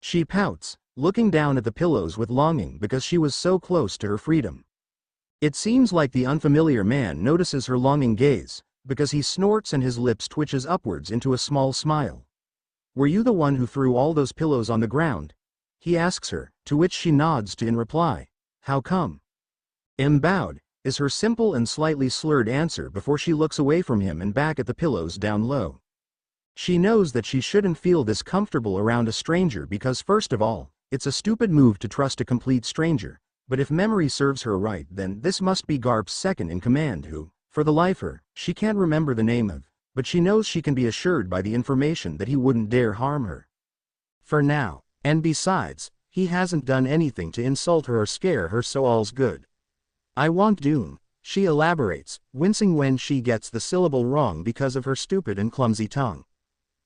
She pouts, looking down at the pillows with longing because she was so close to her freedom. It seems like the unfamiliar man notices her longing gaze, because he snorts and his lips twitches upwards into a small smile. Were you the one who threw all those pillows on the ground? He asks her, to which she nods to in reply. How come? Bowed, is her simple and slightly slurred answer before she looks away from him and back at the pillows down low. She knows that she shouldn't feel this comfortable around a stranger because first of all, it's a stupid move to trust a complete stranger, but if memory serves her right then this must be Garp's second in command who, for the life of her, she can't remember the name of, but she knows she can be assured by the information that he wouldn't dare harm her. For now, and besides, he hasn't done anything to insult her or scare her so all's good. I want Doom, she elaborates, wincing when she gets the syllable wrong because of her stupid and clumsy tongue.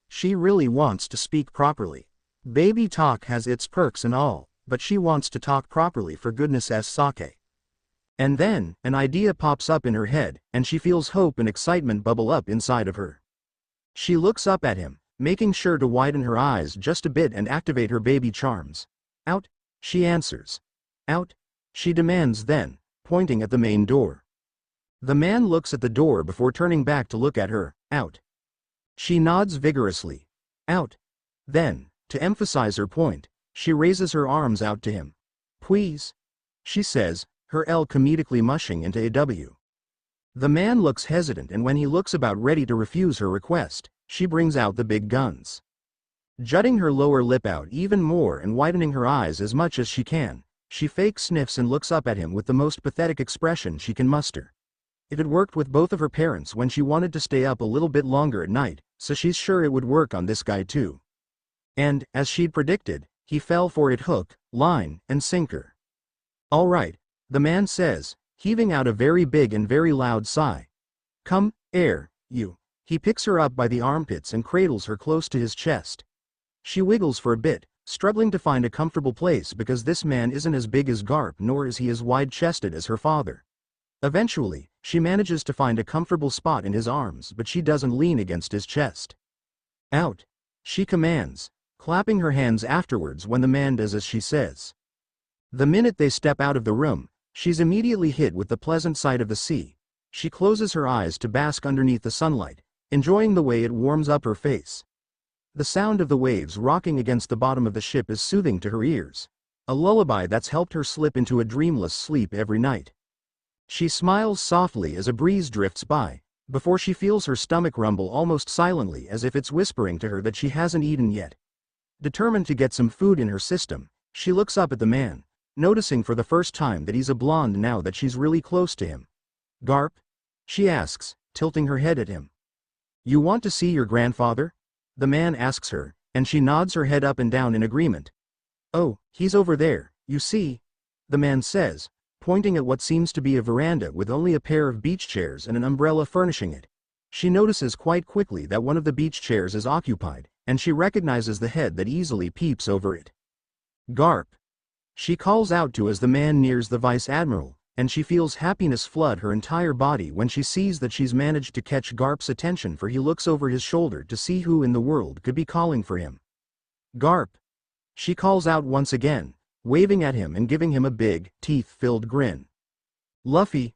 She really wants to speak properly. Baby talk has its perks and all, but she wants to talk properly for goodness sake. And then, an idea pops up in her head, and she feels hope and excitement bubble up inside of her. She looks up at him, making sure to widen her eyes just a bit and activate her baby charms. Out, she answers. Out, she demands then, pointing at the main door. The man looks at the door before turning back to look at her. Out. She nods vigorously. Out. Then, to emphasize her point, she raises her arms out to him. Please, she says, her L comedically mushing into a W. The man looks hesitant and when he looks about ready to refuse her request, she brings out the big guns. Jutting her lower lip out even more and widening her eyes as much as she can, she fake sniffs and looks up at him with the most pathetic expression she can muster. It had worked with both of her parents when she wanted to stay up a little bit longer at night, so she's sure it would work on this guy too. And, as she'd predicted, he fell for it hook, line, and sinker. All right, the man says, heaving out a very big and very loud sigh. Come, air, you. He picks her up by the armpits and cradles her close to his chest. She wiggles for a bit, struggling to find a comfortable place because this man isn't as big as Garp nor is he as wide-chested as her father. Eventually, she manages to find a comfortable spot in his arms but she doesn't lean against his chest. Out, she commands, clapping her hands afterwards when the man does as she says. The minute they step out of the room, she's immediately hit with the pleasant sight of the sea. She closes her eyes to bask underneath the sunlight, enjoying the way it warms up her face. The sound of the waves rocking against the bottom of the ship is soothing to her ears, a lullaby that's helped her slip into a dreamless sleep every night. She smiles softly as a breeze drifts by, before she feels her stomach rumble almost silently as if it's whispering to her that she hasn't eaten yet. Determined to get some food in her system, she looks up at the man, noticing for the first time that he's a blonde now that she's really close to him. "Garp?" she asks, tilting her head at him. "You want to see your grandfather?" the man asks her, and she nods her head up and down in agreement. "Oh, he's over there, you see," the man says, pointing at what seems to be a veranda with only a pair of beach chairs and an umbrella furnishing it. She notices quite quickly that one of the beach chairs is occupied, and she recognizes the head that easily peeps over it. "Garp," she calls out to as the man nears the vice admiral, and she feels happiness flood her entire body when she sees that she's managed to catch Garp's attention, for he looks over his shoulder to see who in the world could be calling for him. "Garp," she calls out once again, waving at him and giving him a big, teeth-filled grin. "Luffy,"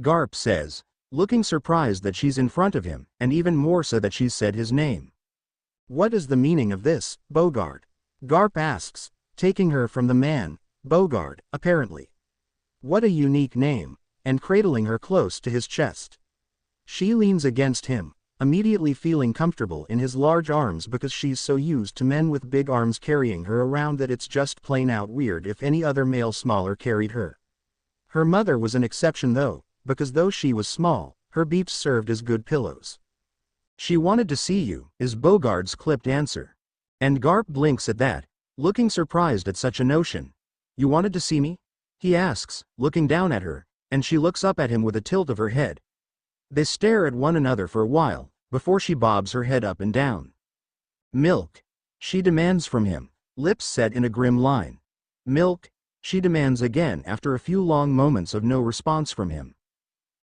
Garp says, looking surprised that she's in front of him, and even more so that she's said his name. "What is the meaning of this, Bogard?" Garp asks, taking her from the man, Bogard, apparently. "What a unique name," and cradling her close to his chest. She leans against him, immediately feeling comfortable in his large arms because she's so used to men with big arms carrying her around that it's just plain out weird if any other male smaller carried her. Her mother was an exception though, because though she was small, her beeps served as good pillows. "She wanted to see you," is Bogard's clipped answer. And Garp blinks at that, looking surprised at such a notion. "You wanted to see me?" he asks, looking down at her, and she looks up at him with a tilt of her head. They stare at one another for a while, before she bobs her head up and down. "Milk," she demands from him, lips set in a grim line. "Milk," she demands again after a few long moments of no response from him.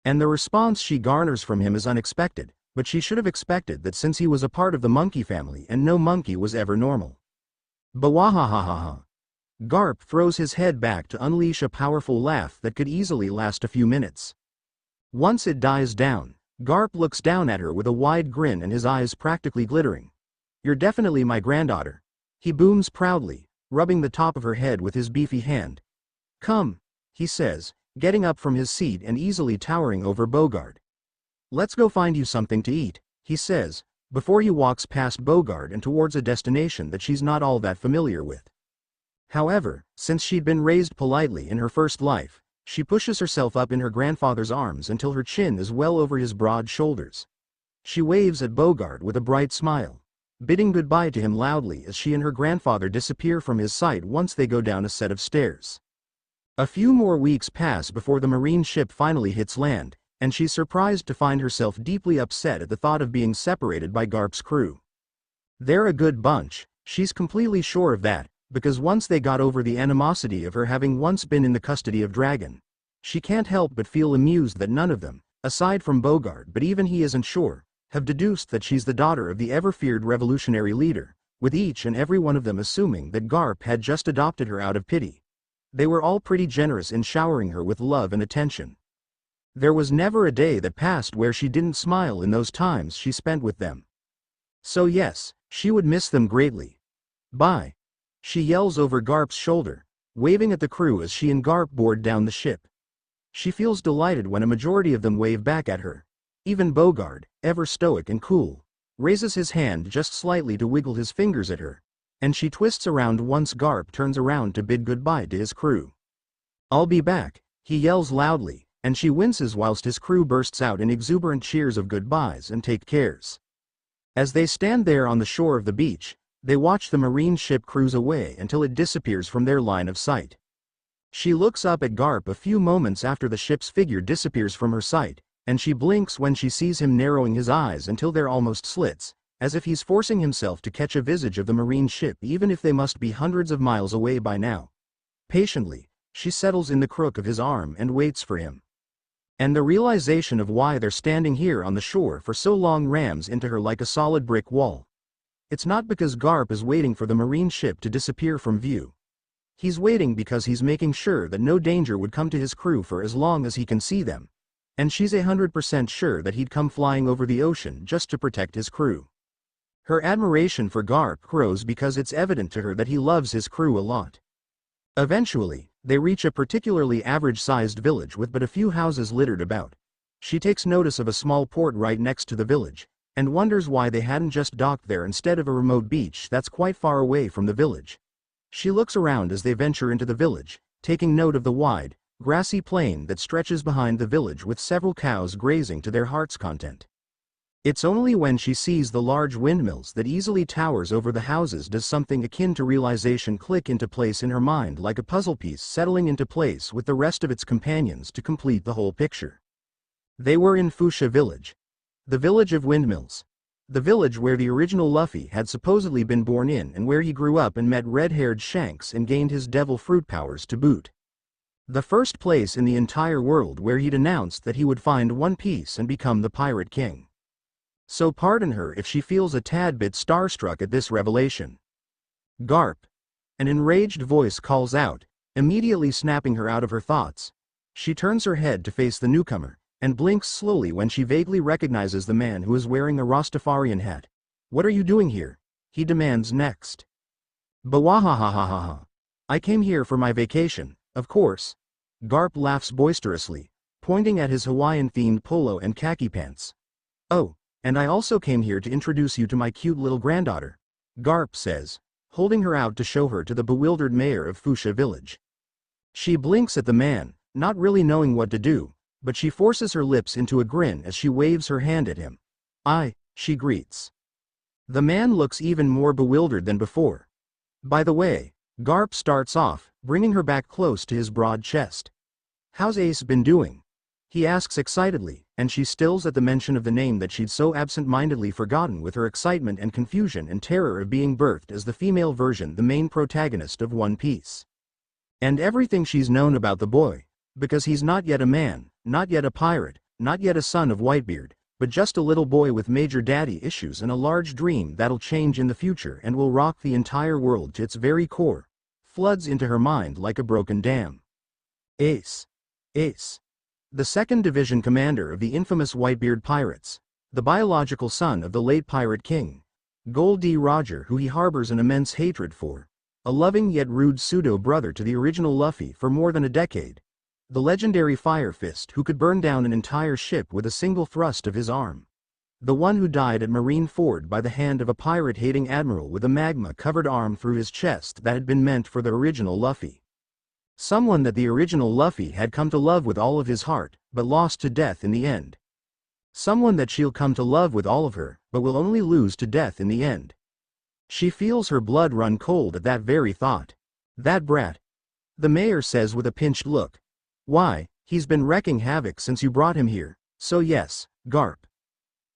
And the response she garners from him is unexpected, but she should have expected that since he was a part of the monkey family and no monkey was ever normal. "Bawahahaha." Garp throws his head back to unleash a powerful laugh that could easily last a few minutes. Once it dies down, Garp looks down at her with a wide grin and his eyes practically glittering. "You're definitely my granddaughter," he booms proudly, rubbing the top of her head with his beefy hand. "Come," he says, getting up from his seat and easily towering over Bogard. "Let's go find you something to eat," he says, before he walks past Bogard and towards a destination that she's not all that familiar with. However, since she'd been raised politely in her first life, she pushes herself up in her grandfather's arms until her chin is well over his broad shoulders. She waves at Bogard with a bright smile, bidding goodbye to him loudly as she and her grandfather disappear from his sight once they go down a set of stairs. A few more weeks pass before the marine ship finally hits land, and she's surprised to find herself deeply upset at the thought of being separated by Garp's crew. They're a good bunch, she's completely sure of that, because once they got over the animosity of her having once been in the custody of Dragon, she can't help but feel amused that none of them, aside from Bogard but even he isn't sure, have deduced that she's the daughter of the ever-feared revolutionary leader, with each and every one of them assuming that Garp had just adopted her out of pity. They were all pretty generous in showering her with love and attention. There was never a day that passed where she didn't smile in those times she spent with them. So yes, she would miss them greatly. "Bye," she yells over Garp's shoulder, waving at the crew as she and Garp board down the ship. She feels delighted when a majority of them wave back at her. Even Bogard, ever stoic and cool, raises his hand just slightly to wiggle his fingers at her, and she twists around once Garp turns around to bid goodbye to his crew. "I'll be back," he yells loudly, and she winces whilst his crew bursts out in exuberant cheers of goodbyes and take cares. As they stand there on the shore of the beach, they watch the marine ship cruise away until it disappears from their line of sight. She looks up at Garp a few moments after the ship's figure disappears from her sight, and she blinks when she sees him narrowing his eyes until they're almost slits, as if he's forcing himself to catch a visage of the marine ship even if they must be hundreds of miles away by now. Patiently, she settles in the crook of his arm and waits for him. And the realization of why they're standing here on the shore for so long rams into her like a solid brick wall. It's not because Garp is waiting for the marine ship to disappear from view. He's waiting because he's making sure that no danger would come to his crew for as long as he can see them. And she's 100% sure that he'd come flying over the ocean just to protect his crew. Her admiration for Garp grows because it's evident to her that he loves his crew a lot. Eventually, they reach a particularly average-sized village with but a few houses littered about. She takes notice of a small port right next to the village, and wonders why they hadn't just docked there instead of a remote beach that's quite far away from the village. She looks around as they venture into the village, taking note of the wide, grassy plain that stretches behind the village with several cows grazing to their heart's content. It's only when she sees the large windmills that easily towers over the houses does something akin to realization click into place in her mind, like a puzzle piece settling into place with the rest of its companions to complete the whole picture. They were in Fuchsia Village. The village of windmills. The village where the original Luffy had supposedly been born in and where he grew up and met red-haired Shanks and gained his devil fruit powers to boot. The first place in the entire world where he'd announced that he would find One Piece and become the Pirate King. So pardon her if she feels a tad bit starstruck at this revelation. Garp! An enraged voice calls out, immediately snapping her out of her thoughts. She turns her head to face the newcomer, and blinks slowly when she vaguely recognizes the man who is wearing a Rastafarian hat. "What are you doing here?" he demands next. "Bawahahahaha. I came here for my vacation, of course." Garp laughs boisterously, pointing at his Hawaiian-themed polo and khaki pants. "Oh, and I also came here to introduce you to my cute little granddaughter," Garp says, holding her out to show her to the bewildered mayor of Fuchsia Village. She blinks at the man, not really knowing what to do, but she forces her lips into a grin as she waves her hand at him. She greets. The man looks even more bewildered than before. "By the way," Garp starts off, bringing her back close to his broad chest. "How's Ace been doing?" he asks excitedly, and she stills at the mention of the name that she'd so absent-mindedly forgotten with her excitement and confusion and terror of being birthed as the female version, the main protagonist of One Piece. And everything she's known about the boy, because he's not yet a man, not yet a pirate, not yet a son of Whitebeard, but just a little boy with major daddy issues and a large dream that'll change in the future and will rock the entire world to its very core, floods into her mind like a broken dam. Ace. Ace. The 2nd Division commander of the infamous Whitebeard pirates, the biological son of the late Pirate King, Gold D. Roger, who he harbors an immense hatred for, a loving yet rude pseudo-brother to the original Luffy for more than a decade. The legendary Fire Fist who could burn down an entire ship with a single thrust of his arm. The one who died at Marine Ford by the hand of a pirate-hating admiral with a magma-covered arm through his chest that had been meant for the original Luffy. Someone that the original Luffy had come to love with all of his heart, but lost to death in the end. Someone that she'll come to love with all of her, but will only lose to death in the end. She feels her blood run cold at that very thought. "That brat," the mayor says with a pinched look. "Why, he's been wrecking havoc since you brought him here, so yes, Garp.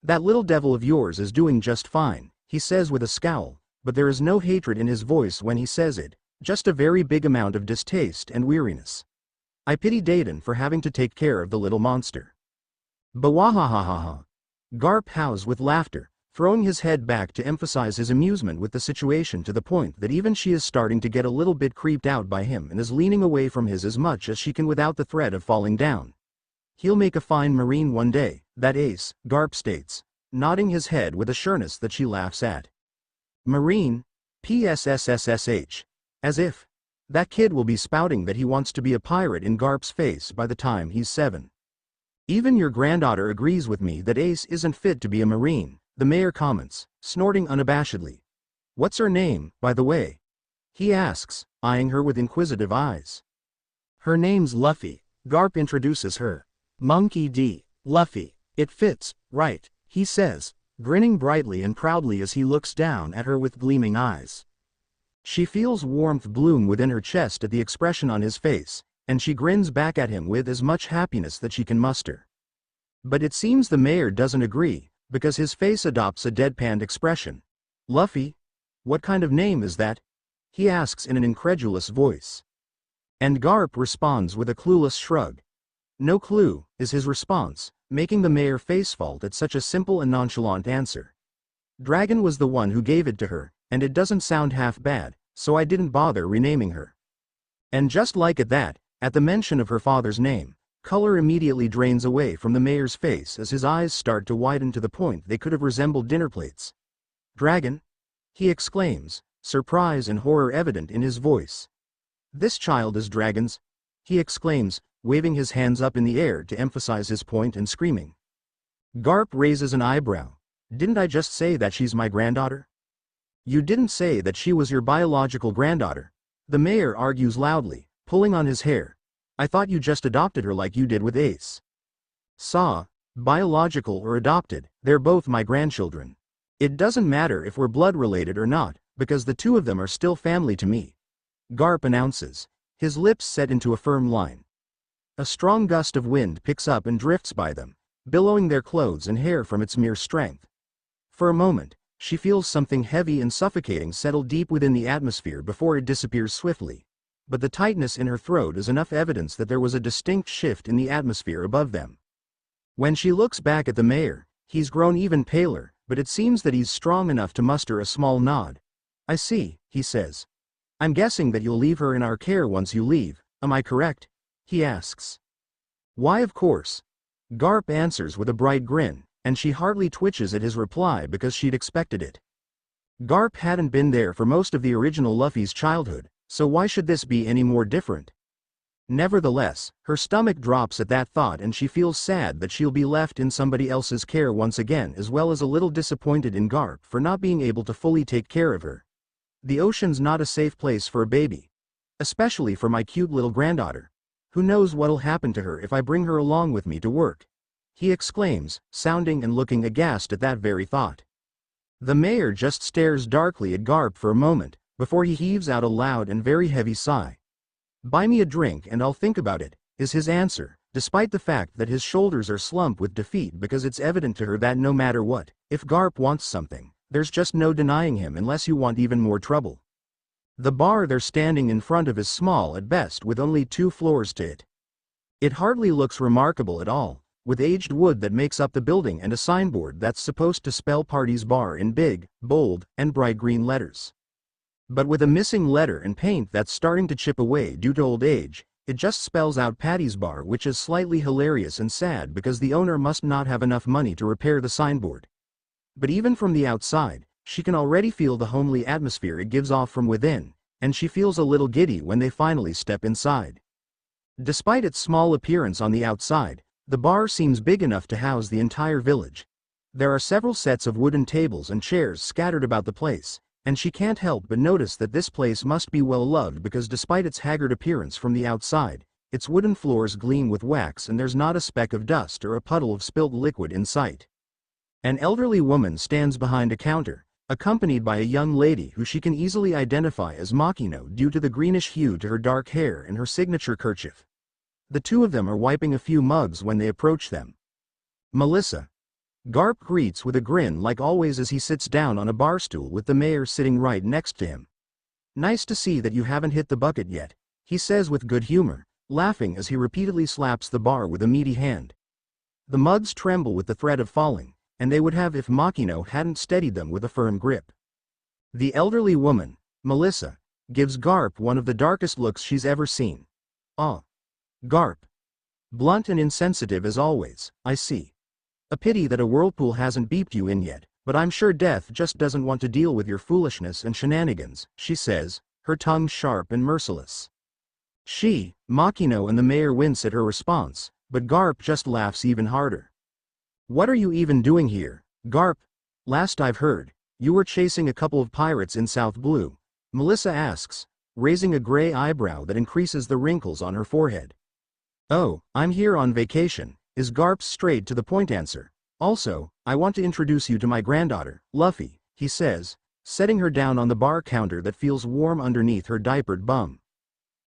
That little devil of yours is doing just fine," he says with a scowl, but there is no hatred in his voice when he says it, just a very big amount of distaste and weariness. "I pity Dayton for having to take care of the little monster." "Bawahahahaha." Garp howls with laughter, throwing his head back to emphasize his amusement with the situation to the point that even she is starting to get a little bit creeped out by him and is leaning away from his as much as she can without the threat of falling down. "He'll make a fine Marine one day, that Ace," Garp states, nodding his head with a sureness that she laughs at. "Marine? PSSSSH. As if. That kid will be spouting that he wants to be a pirate in Garp's face by the time he's 7. Even your granddaughter agrees with me that Ace isn't fit to be a Marine," the mayor comments, snorting unabashedly. "What's her name, by the way?" he asks, eyeing her with inquisitive eyes. "Her name's Luffy," Garp introduces her. "Monkey D. Luffy. It fits, right," he says, grinning brightly and proudly as he looks down at her with gleaming eyes. She feels warmth bloom within her chest at the expression on his face, and she grins back at him with as much happiness that she can muster. But it seems the mayor doesn't agree, because his face adopts a deadpanned expression. "Luffy? What kind of name is that?" he asks in an incredulous voice. And Garp responds with a clueless shrug. "No clue," is his response, making the mayor facefault at such a simple and nonchalant answer. "Dragon was the one who gave it to her, and it doesn't sound half bad, so I didn't bother renaming her." And just like at the mention of her father's name, color immediately drains away from the mayor's face as his eyes start to widen to the point they could have resembled dinner plates. "Dragon?" he exclaims, surprise and horror evident in his voice. "This child is Dragon's," he exclaims, waving his hands up in the air to emphasize his point and screaming. Garp raises an eyebrow. Didn't I just say that she's my granddaughter? You didn't say that she was your biological granddaughter. The mayor argues loudly, pulling on his hair. I thought you just adopted her like you did with Ace. Saw, biological or adopted, they're both my grandchildren. It doesn't matter if we're blood related or not, because the two of them are still family to me. Garp announces, his lips set into a firm line. A strong gust of wind picks up and drifts by them, billowing their clothes and hair from its mere strength. For a moment, she feels something heavy and suffocating settle deep within the atmosphere before it disappears swiftly. But the tightness in her throat is enough evidence that there was a distinct shift in the atmosphere above them. When she looks back at the mayor, he's grown even paler, but it seems that he's strong enough to muster a small nod. I see, he says. I'm guessing that you'll leave her in our care once you leave, am I correct? He asks. Why, of course. Garp answers with a bright grin, and she hardly twitches at his reply because she'd expected it. Garp hadn't been there for most of the original Luffy's childhood, so why should this be any more different? Nevertheless, her stomach drops at that thought and she feels sad that she'll be left in somebody else's care once again, as well as a little disappointed in Garp for not being able to fully take care of her. The ocean's not a safe place for a baby. Especially for my cute little granddaughter. Who knows what'll happen to her if I bring her along with me to work? He exclaims, sounding and looking aghast at that very thought. The mayor just stares darkly at Garp for a moment, before he heaves out a loud and very heavy sigh. Buy me a drink and I'll think about it, is his answer, despite the fact that his shoulders are slumped with defeat because it's evident to her that no matter what, if Garp wants something, there's just no denying him unless you want even more trouble. The bar they're standing in front of is small at best with only 2 floors to it. It hardly looks remarkable at all, with aged wood that makes up the building and a signboard that's supposed to spell Party's Bar in big, bold, and bright green letters. But with a missing letter and paint that's starting to chip away due to old age, it just spells out Patty's Bar, which is slightly hilarious and sad because the owner must not have enough money to repair the signboard. But even from the outside, she can already feel the homely atmosphere it gives off from within, and she feels a little giddy when they finally step inside. Despite its small appearance on the outside, the bar seems big enough to house the entire village. There are several sets of wooden tables and chairs scattered about the place, and she can't help but notice that this place must be well loved because despite its haggard appearance from the outside, its wooden floors gleam with wax and there's not a speck of dust or a puddle of spilt liquid in sight. An elderly woman stands behind a counter, accompanied by a young lady who she can easily identify as Makino due to the greenish hue to her dark hair and her signature kerchief. The two of them are wiping a few mugs when they approach them. Melissa. Garp greets with a grin like always as he sits down on a bar stool with the mayor sitting right next to him. Nice to see that you haven't hit the bucket yet, he says with good humor, laughing as he repeatedly slaps the bar with a meaty hand. The mugs tremble with the threat of falling, and they would have if Makino hadn't steadied them with a firm grip. The elderly woman, Melissa, gives Garp one of the darkest looks she's ever seen. Ah. Garp. Blunt and insensitive as always, I see. A pity that a whirlpool hasn't beeped you in yet, but I'm sure Death just doesn't want to deal with your foolishness and shenanigans, she says, her tongue sharp and merciless. She, Makino and the mayor wince at her response, but Garp just laughs even harder. What are you even doing here, Garp? Last I've heard, you were chasing a couple of pirates in South Blue, Melissa asks, raising a gray eyebrow that increases the wrinkles on her forehead. Oh, I'm here on vacation, is Garp's straight to the point answer. Also, I want to introduce you to my granddaughter, Luffy, he says, setting her down on the bar counter that feels warm underneath her diapered bum.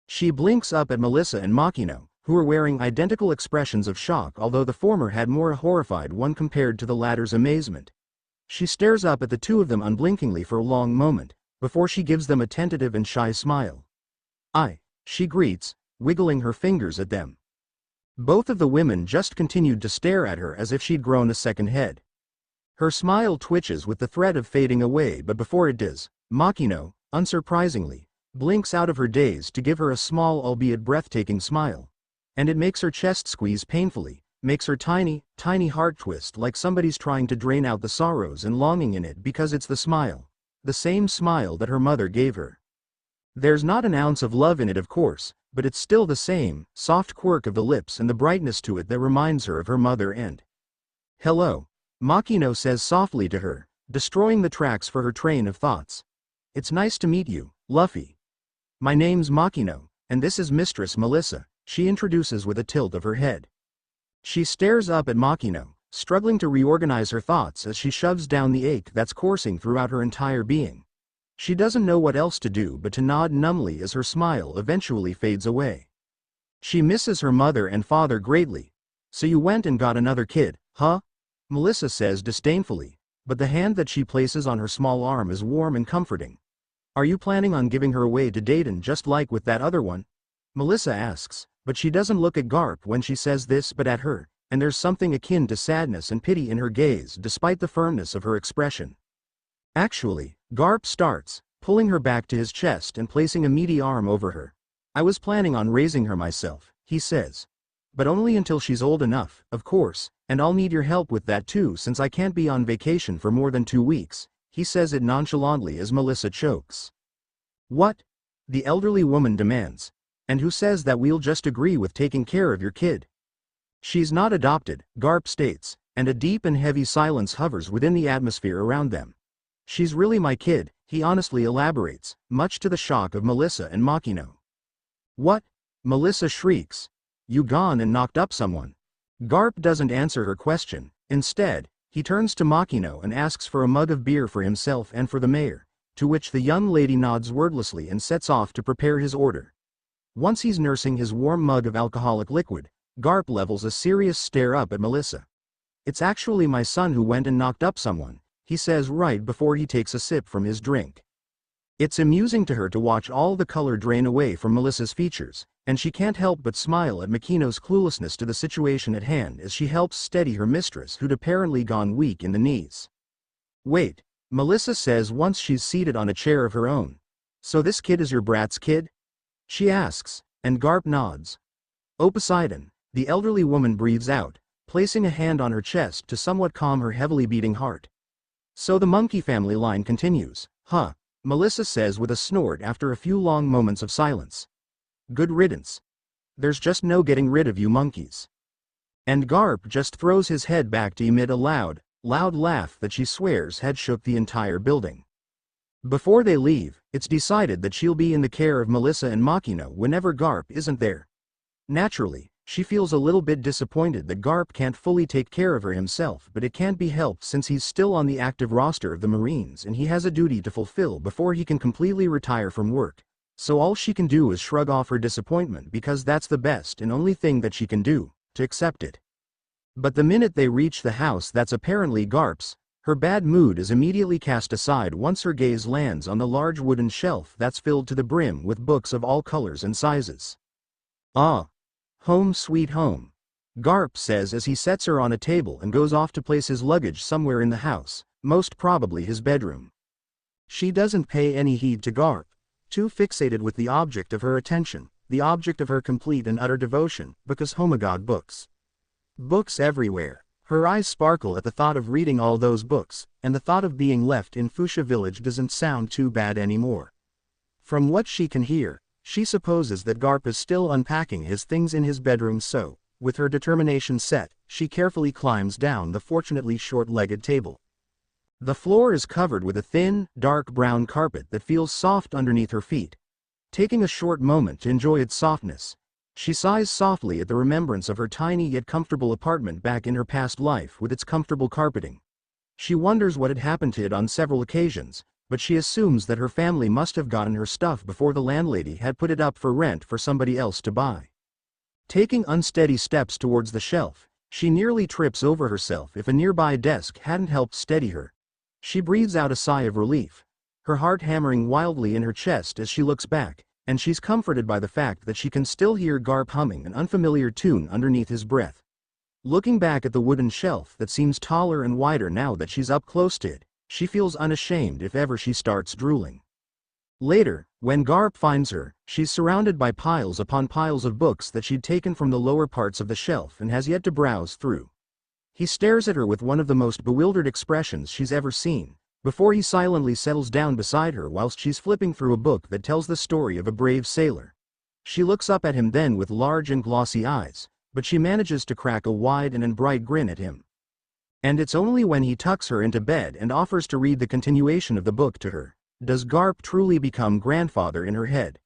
She blinks up at Melissa and Makino, who are wearing identical expressions of shock, although the former had more a horrified one compared to the latter's amazement. She stares up at the two of them unblinkingly for a long moment, before she gives them a tentative and shy smile. She greets, wiggling her fingers at them. Both of the women just continued to stare at her as if she'd grown a second head. Her smile twitches with the threat of fading away, but before it does, Makino, unsurprisingly, blinks out of her daze to give her a small albeit breathtaking smile. And it makes her chest squeeze painfully, makes her tiny, tiny heart twist like somebody's trying to drain out the sorrows and longing in it because it's the smile. The same smile that her mother gave her. There's not an ounce of love in it, of course, but it's still the same soft quirk of the lips and the brightness to it that reminds her of her mother and... Hello. Makino says softly to her, destroying the tracks for her train of thoughts. It's nice to meet you, Luffy. My name's Makino, and this is Mistress Melissa, she introduces with a tilt of her head. She stares up at Makino, struggling to reorganize her thoughts as she shoves down the ache that's coursing throughout her entire being. She doesn't know what else to do but to nod numbly as her smile eventually fades away. She misses her mother and father greatly. So you went and got another kid, huh? Melissa says disdainfully, but the hand that she places on her small arm is warm and comforting. Are you planning on giving her away to Dayton just like with that other one? Melissa asks, but she doesn't look at Garp when she says this but at her, and there's something akin to sadness and pity in her gaze despite the firmness of her expression. Actually, Garp starts, pulling her back to his chest and placing a meaty arm over her. I was planning on raising her myself, he says. But only until she's old enough, of course, and I'll need your help with that too since I can't be on vacation for more than 2 weeks, he says it nonchalantly as Melissa chokes. What? The elderly woman demands. And who says that we'll just agree with taking care of your kid? She's not adopted, Garp states, and a deep and heavy silence hovers within the atmosphere around them. She's really my kid, he honestly elaborates, much to the shock of Melissa and Makino. What? Melissa shrieks. You gone and knocked up someone? Garp doesn't answer her question. Instead, he turns to Makino and asks for a mug of beer for himself and for the mayor, to which the young lady nods wordlessly and sets off to prepare his order. Once he's nursing his warm mug of alcoholic liquid, Garp levels a serious stare up at Melissa. It's actually my son who went and knocked up someone, he says right before he takes a sip from his drink. It's amusing to her to watch all the color drain away from Melissa's features, and she can't help but smile at Makino's cluelessness to the situation at hand as she helps steady her mistress who'd apparently gone weak in the knees. Wait, Melissa says once she's seated on a chair of her own. So this kid is your brat's kid? She asks, and Garp nods. Oh Poseidon, the elderly woman breathes out, placing a hand on her chest to somewhat calm her heavily beating heart. So the monkey family line continues, huh? Melissa says with a snort after a few long moments of silence. Good riddance. There's just no getting rid of you monkeys. And Garp just throws his head back to emit a loud laugh that she swears had shook the entire building. Before they leave, it's decided that she'll be in the care of Melissa and Makino whenever Garp isn't there. Naturally, she feels a little bit disappointed that Garp can't fully take care of her himself, but it can't be helped since he's still on the active roster of the Marines and he has a duty to fulfill before he can completely retire from work. So all she can do is shrug off her disappointment because that's the best and only thing that she can do, to accept it. But the minute they reach the house that's apparently Garp's, her bad mood is immediately cast aside once her gaze lands on the large wooden shelf that's filled to the brim with books of all colors and sizes. Ah. Home sweet home. Garp says as he sets her on a table and goes off to place his luggage somewhere in the house, most probably his bedroom. She doesn't pay any heed to Garp, too fixated with the object of her attention, the object of her complete and utter devotion, because oh my God, books. Books everywhere. Her eyes sparkle at the thought of reading all those books, and the thought of being left in Fuchsia Village doesn't sound too bad anymore. From what she can hear, she supposes that Garp is still unpacking his things in his bedroom, so, with her determination set, she carefully climbs down the fortunately short-legged table. The floor is covered with a thin, dark brown carpet that feels soft underneath her feet. Taking a short moment to enjoy its softness, she sighs softly at the remembrance of her tiny yet comfortable apartment back in her past life with its comfortable carpeting. She wonders what had happened to it on several occasions, but she assumes that her family must have gotten her stuff before the landlady had put it up for rent for somebody else to buy. Taking unsteady steps towards the shelf, she nearly trips over herself if a nearby desk hadn't helped steady her. She breathes out a sigh of relief, her heart hammering wildly in her chest as she looks back, and she's comforted by the fact that she can still hear Garp humming an unfamiliar tune underneath his breath. Looking back at the wooden shelf that seems taller and wider now that she's up close to it, she feels unashamed if ever she starts drooling. Later, when Garp finds her, she's surrounded by piles upon piles of books that she'd taken from the lower parts of the shelf and has yet to browse through. He stares at her with one of the most bewildered expressions she's ever seen, before he silently settles down beside her whilst she's flipping through a book that tells the story of a brave sailor. She looks up at him then with large and glossy eyes, but she manages to crack a wide and bright grin at him. And it's only when he tucks her into bed and offers to read the continuation of the book to her, does Garp truly become grandfather in her head.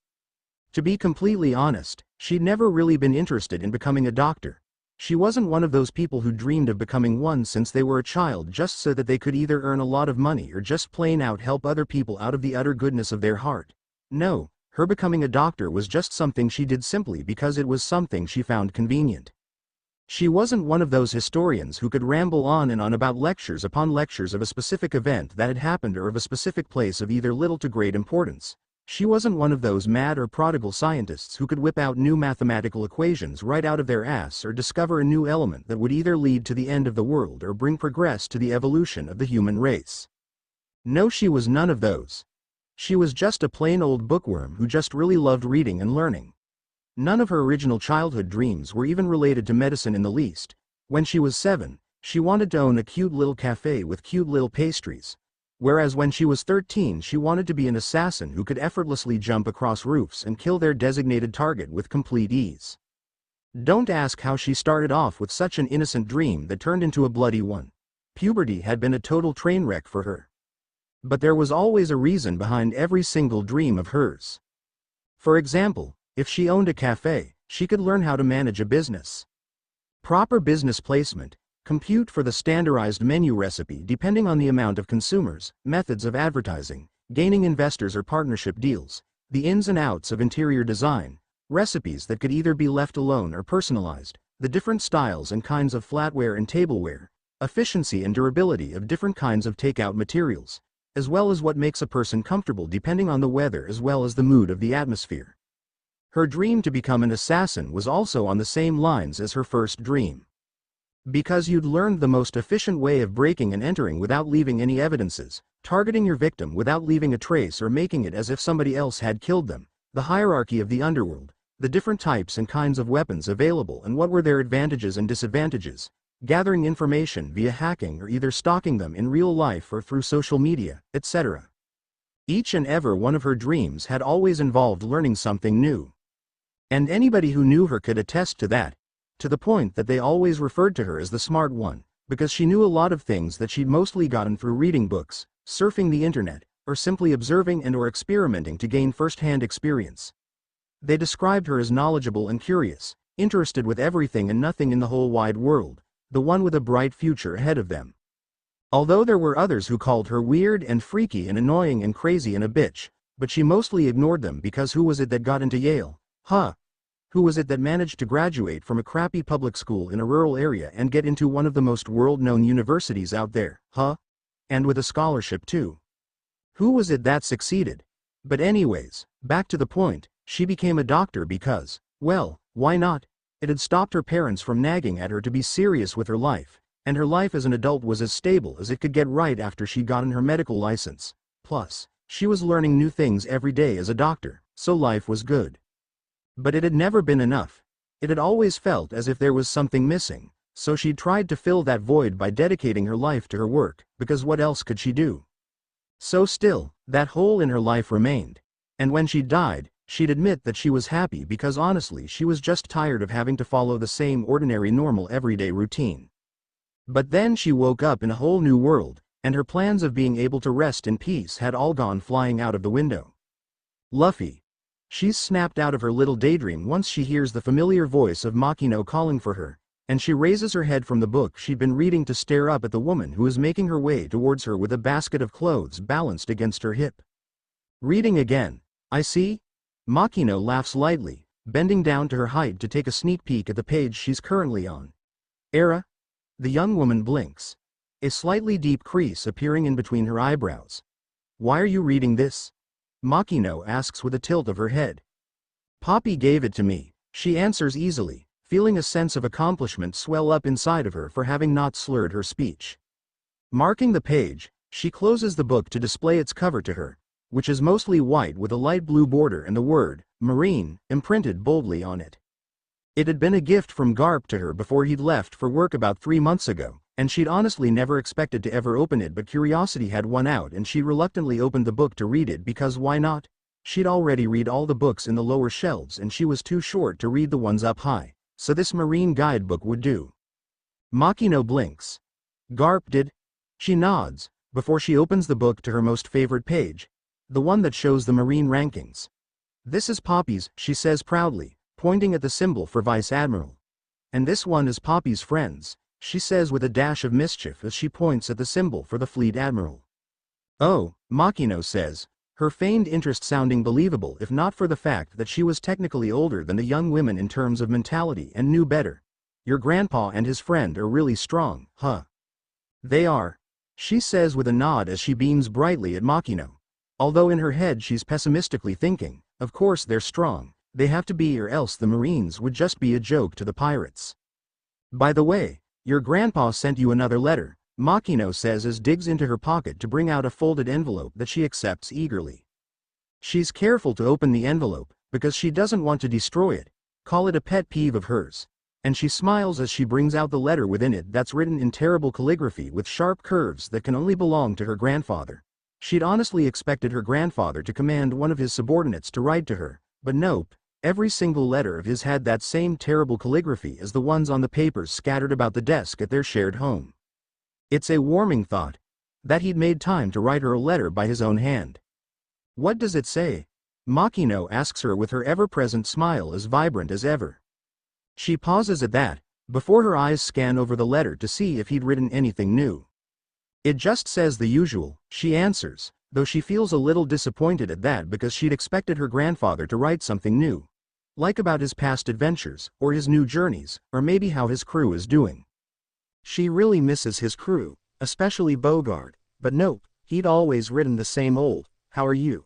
To be completely honest, she'd never really been interested in becoming a doctor. She wasn't one of those people who dreamed of becoming one since they were a child just so that they could either earn a lot of money or just plain out help other people out of the utter goodness of their heart. No, her becoming a doctor was just something she did simply because it was something she found convenient. She wasn't one of those historians who could ramble on and on about lectures upon lectures of a specific event that had happened or of a specific place of either little to great importance. She wasn't one of those mad or prodigal scientists who could whip out new mathematical equations right out of their ass or discover a new element that would either lead to the end of the world or bring progress to the evolution of the human race. No, she was none of those. She was just a plain old bookworm who just really loved reading and learning. None of her original childhood dreams were even related to medicine in the least. When she was 7, she wanted to own a cute little cafe with cute little pastries. Whereas when she was 13 she wanted to be an assassin who could effortlessly jump across roofs and kill their designated target with complete ease. Don't ask how she started off with such an innocent dream that turned into a bloody one. Puberty had been a total train wreck for her. But there was always a reason behind every single dream of hers. For example, if she owned a cafe, she could learn how to manage a business. Proper business placement, compute for the standardized menu recipe depending on the amount of consumers, methods of advertising, gaining investors or partnership deals, the ins and outs of interior design, recipes that could either be left alone or personalized, the different styles and kinds of flatware and tableware, efficiency and durability of different kinds of takeout materials, as well as what makes a person comfortable depending on the weather as well as the mood of the atmosphere. Her dream to become an assassin was also on the same lines as her first dream. Because you'd learned the most efficient way of breaking and entering without leaving any evidences, targeting your victim without leaving a trace or making it as if somebody else had killed them, the hierarchy of the underworld, the different types and kinds of weapons available and what were their advantages and disadvantages, gathering information via hacking or either stalking them in real life or through social media, etc. Each and every one of her dreams had always involved learning something new. And anybody who knew her could attest to that, to the point that they always referred to her as the smart one, because she knew a lot of things that she'd mostly gotten through reading books, surfing the internet, or simply observing and or experimenting to gain first-hand experience. They described her as knowledgeable and curious, interested with everything and nothing in the whole wide world, the one with a bright future ahead of them. Although there were others who called her weird and freaky and annoying and crazy and a bitch, but she mostly ignored them because who was it that got into Yale? Huh? Who was it that managed to graduate from a crappy public school in a rural area and get into one of the most world-known universities out there? Huh? And with a scholarship too. Who was it that succeeded? But anyways, back to the point, she became a doctor because, well, why not? It had stopped her parents from nagging at her to be serious with her life, and her life as an adult was as stable as it could get right after she'd gotten her medical license. Plus, she was learning new things every day as a doctor, so life was good. But it had never been enough. It had always felt as if there was something missing, so she'd tried to fill that void by dedicating her life to her work, because what else could she do? So still, that hole in her life remained. And when she died, she'd admit that she was happy because honestly she was just tired of having to follow the same ordinary normal everyday routine. But then she woke up in a whole new world, and her plans of being able to rest in peace had all gone flying out of the window. Luffy. She's snapped out of her little daydream once she hears the familiar voice of Makino calling for her, and she raises her head from the book she'd been reading to stare up at the woman who is making her way towards her with a basket of clothes balanced against her hip. Reading again, I see? Makino laughs lightly, bending down to her height to take a sneak peek at the page she's currently on. Era? The young woman blinks, a slightly deep crease appearing in between her eyebrows. Why are you reading this? Makino asks with a tilt of her head. Poppy gave it to me, she answers easily, feeling a sense of accomplishment swell up inside of her for having not slurred her speech. Marking the page, she closes the book to display its cover to her, which is mostly white with a light blue border and the word, Marine, imprinted boldly on it. It had been a gift from Garp to her before he'd left for work about 3 months ago, and she'd honestly never expected to ever open it, but curiosity had won out and she reluctantly opened the book to read it because why not? She'd already read all the books in the lower shelves and she was too short to read the ones up high, so this marine guidebook would do. Makino blinks. Garp did? She nods, before she opens the book to her most favorite page, the one that shows the marine rankings. This is Poppy's, she says proudly, pointing at the symbol for Vice Admiral. And this one is Poppy's friends, she says with a dash of mischief as she points at the symbol for the Fleet Admiral. Oh, Makino says, her feigned interest sounding believable if not for the fact that she was technically older than the young women in terms of mentality and knew better. Your grandpa and his friend are really strong, huh? They are, she says with a nod as she beams brightly at Makino. Although in her head she's pessimistically thinking, of course they're strong, they have to be or else the Marines would just be a joke to the pirates. By the way, your grandpa sent you another letter, Makino says as digs into her pocket to bring out a folded envelope that she accepts eagerly. She's careful to open the envelope, because she doesn't want to destroy it, call it a pet peeve of hers, and she smiles as she brings out the letter within it that's written in terrible calligraphy with sharp curves that can only belong to her grandfather. She'd honestly expected her grandfather to command one of his subordinates to write to her, but nope, every single letter of his had that same terrible calligraphy as the ones on the papers scattered about the desk at their shared home. It's a warming thought, that he'd made time to write her a letter by his own hand. What does it say? Makino asks her with her ever-present smile as vibrant as ever. She pauses at that, before her eyes scan over the letter to see if he'd written anything new. It just says the usual, she answers, though she feels a little disappointed at that because she'd expected her grandfather to write something new. Like about his past adventures, or his new journeys, or maybe how his crew is doing. She really misses his crew, especially Bogart, but nope, he'd always written the same old, "How are you?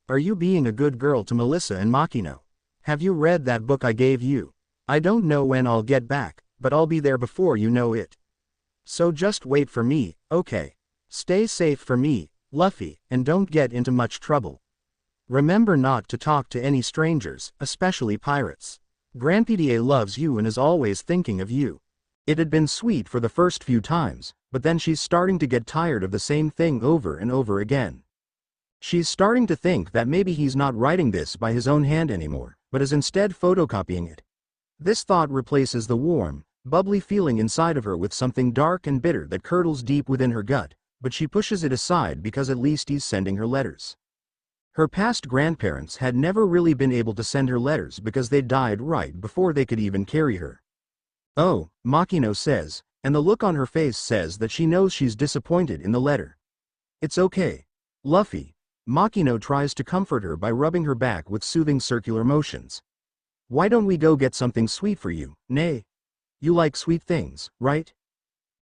Are you being a good girl?" to Melissa and Makino. "Have you read that book I gave you? I don't know when I'll get back, but I'll be there before you know it. So just wait for me, okay? Stay safe for me, Luffy, and don't get into much trouble. Remember not to talk to any strangers, especially pirates. Grandpa loves you and is always thinking of you." It had been sweet for the first few times, but then she's starting to get tired of the same thing over and over again. She's starting to think that maybe he's not writing this by his own hand anymore, but is instead photocopying it. This thought replaces the warm, bubbly feeling inside of her with something dark and bitter that curdles deep within her gut, but she pushes it aside because at least he's sending her letters. Her past grandparents had never really been able to send her letters because they died right before they could even carry her. Oh, Makino says, and the look on her face says that she knows she's disappointed in the letter. It's okay, Luffy. Makino tries to comfort her by rubbing her back with soothing circular motions. Why don't we go get something sweet for you, Nay? You like sweet things, right?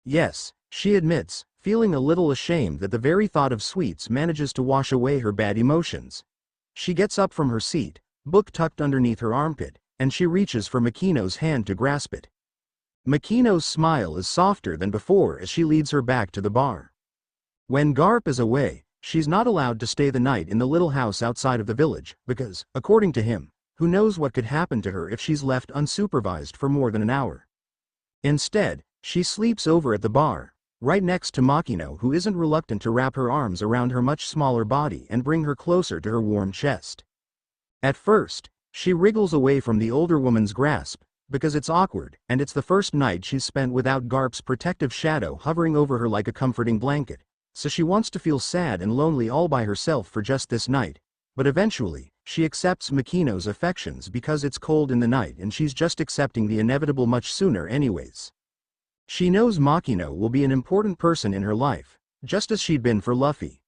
Yes, she admits, feeling a little ashamed that the very thought of sweets manages to wash away her bad emotions. She gets up from her seat, book tucked underneath her armpit, and she reaches for Makino's hand to grasp it. Makino's smile is softer than before as she leads her back to the bar. When Garp is away, she's not allowed to stay the night in the little house outside of the village, because, according to him, who knows what could happen to her if she's left unsupervised for more than an hour. Instead, she sleeps over at the bar, right next to Makino, who isn't reluctant to wrap her arms around her much smaller body and bring her closer to her warm chest. At first, she wriggles away from the older woman's grasp, because it's awkward, and it's the first night she's spent without Garp's protective shadow hovering over her like a comforting blanket, so she wants to feel sad and lonely all by herself for just this night, but eventually, she accepts Makino's affections because it's cold in the night and she's just accepting the inevitable much sooner anyways. She knows Makino will be an important person in her life, just as she'd been for Luffy.